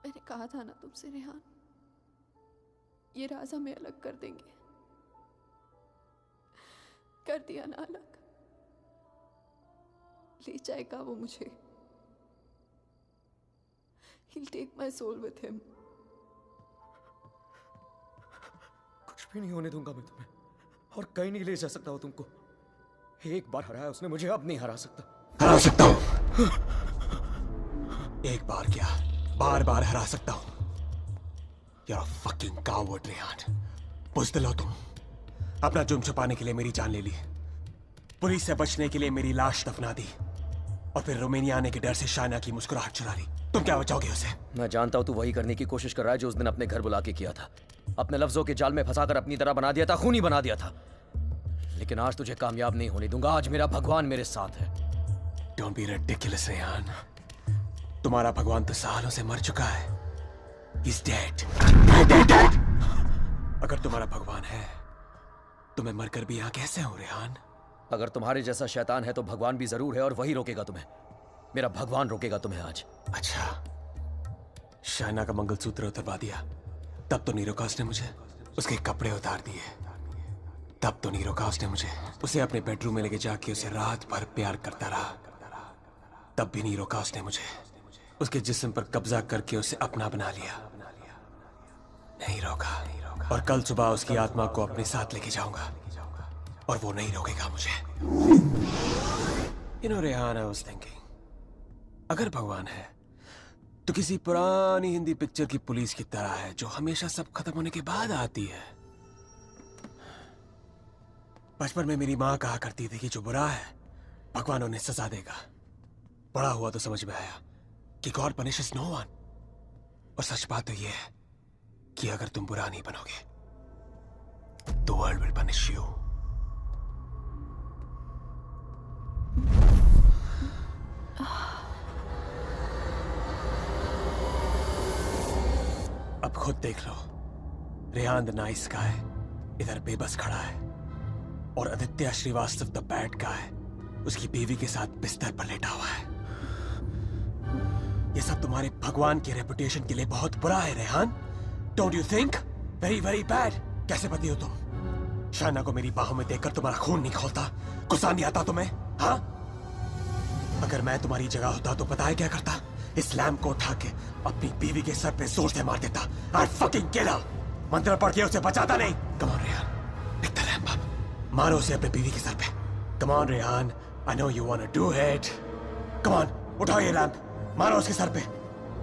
[SPEAKER 3] मैंने कहा था ना तुमसे रेहान, ये राज हमें अलग कर देंगे। कर दिया ना अलग। ले जाएगा वो मुझे। He'll take my soul with him.
[SPEAKER 12] कुछ भी नहीं होने दूंगा मैं तुम्हें, और कहीं नहीं ले जा सकता वो तुमको। एक बार हराया उसने मुझे, अब नहीं हरा सकता।
[SPEAKER 11] हरा सकता हूँ। एक बार क्या, बार बार हरा सकता हूँ। You're a fucking coward, Rehan. बुज़दिल हो तुम। अपना जुर्म छुपाने के लिए मेरी जान ले ली, पुलिस से बचने के लिए मेरी लाश दफना दी, और फिर रोमानिया आने के डर से शाइना की मुस्कुराहट चुरा ली। तुम क्या बचाओगे उसे?
[SPEAKER 2] मैं जानता हूं तू वही करने की कोशिश कर रहा है जो उस दिन अपने घर बुला के किया था। अपने लफ्जों के जाल में फंसाकर अपनी तरह बना दिया था, खूनी बना दिया था। लेकिन आज तुझे कामयाब नहीं होने दूंगा। आज मेरा भगवान मेरे साथ है।
[SPEAKER 11] Don't be ridiculous, Rehan. तुम्हारा भगवान तो सालों से मर चुका है। He's dead. Dead. अगर तुम्हारा भगवान है तो मैं मरकर भी यहाँ कैसे हूँ, रेहान?
[SPEAKER 2] अगर तुम्हारे जैसा शैतान है तो भगवान भी जरूर है, और वही रोकेगा तुम्हें। मेरा भगवान रोकेगा तुम्हें आज।
[SPEAKER 11] अच्छा, शाइना का मंगलसूत्र उतरवा दिया, तब तो नहीं रोका उसने मुझे। उसके कपड़े उतार दिए, तब तो नहीं रोका उसने मुझे। उसे अपने बेडरूम में लेके जाके उसे रात भर प्यार करता रहा, तब भी नहीं रोका उसने मुझे। उसके जिस्म पर कब्जा करके उसे अपना बना लिया, नहीं रोका। और कल सुबह उसकी आत्मा को अपने साथ लेके जाऊंगा, और वो नहीं रोकेगा मुझे। You know, Rehan, I was thinking, अगर भगवान है तो किसी पुरानी हिंदी पिक्चर की पुलिस की तरह है, जो हमेशा सब खत्म होने के बाद आती है। बचपन में मेरी माँ कहा करती थी कि जो बुरा है भगवान उन्हें सजा देगा। बड़ा हुआ तो समझ में आया कि गॉड पनिशेस नो वन। और सच बात तो यह है कि अगर तुम बुरा नहीं बनोगे तो वर्ल्ड विल पनिश यू। अब खुद देख लो, रेहान द नाइस गाय इधर बेबस खड़ा है, और Aditya Srivastava the bad guy उसकी बीवी के साथ बिस्तर पर लेटा हुआ है। ये सब तुम्हारे भगवान की रेपुटेशन के लिए बहुत बुरा है, Rehan. Don't you think? Very very bad. कैसे पति हो तुम? शाइना को मेरी बाहों में देखकर तुम्हारा खून नहीं खौलता? गुस्सा नहीं आता तुम्हें? हाँ? अगर मैं तुम्हारी जगह होता तो पता है क्या करता? इस लैम्प को उठा के अपनी बीवी के सर पे जोर से मार देता। I'd fucking kill her। मंत्र पढ़ के उसे बचाता नहीं। Come on, Rehan, pick the lamp up। मारो उसे अपने बीवी के सर पे। Come on, Rehan, I know you wanna do it। Come on, उठाओ ये लैम्प, मारो उसके सर पे।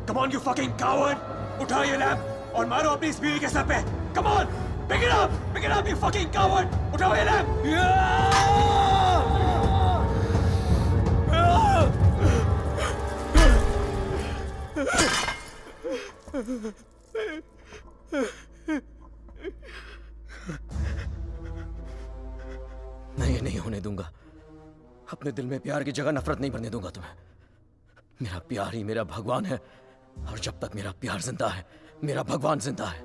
[SPEAKER 11] Come on, you fucking coward। उठाओ ये लैम्प और मारो अपनी इस बीवी के सर पे। Come on, pick it up, you fucking coward। उठाओ ये लैम्प।
[SPEAKER 2] मैं ये नहीं होने दूंगा। अपने दिल में प्यार की जगह नफरत नहीं बनने दूंगा तुम्हें। मेरा प्यार ही मेरा भगवान है, और जब तक मेरा प्यार जिंदा है, मेरा भगवान जिंदा है।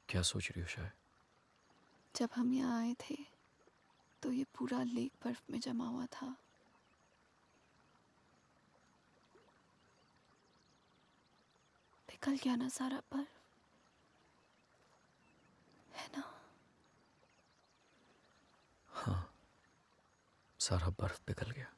[SPEAKER 2] क्या सोच रही हो शायद?
[SPEAKER 3] जब हम यहाँ आए थे तो ये पूरा लेक बर्फ में जमा हुआ था। पिघल गया ना सारा बर्फ, है ना?
[SPEAKER 2] हाँ, सारा बर्फ पिघल गया।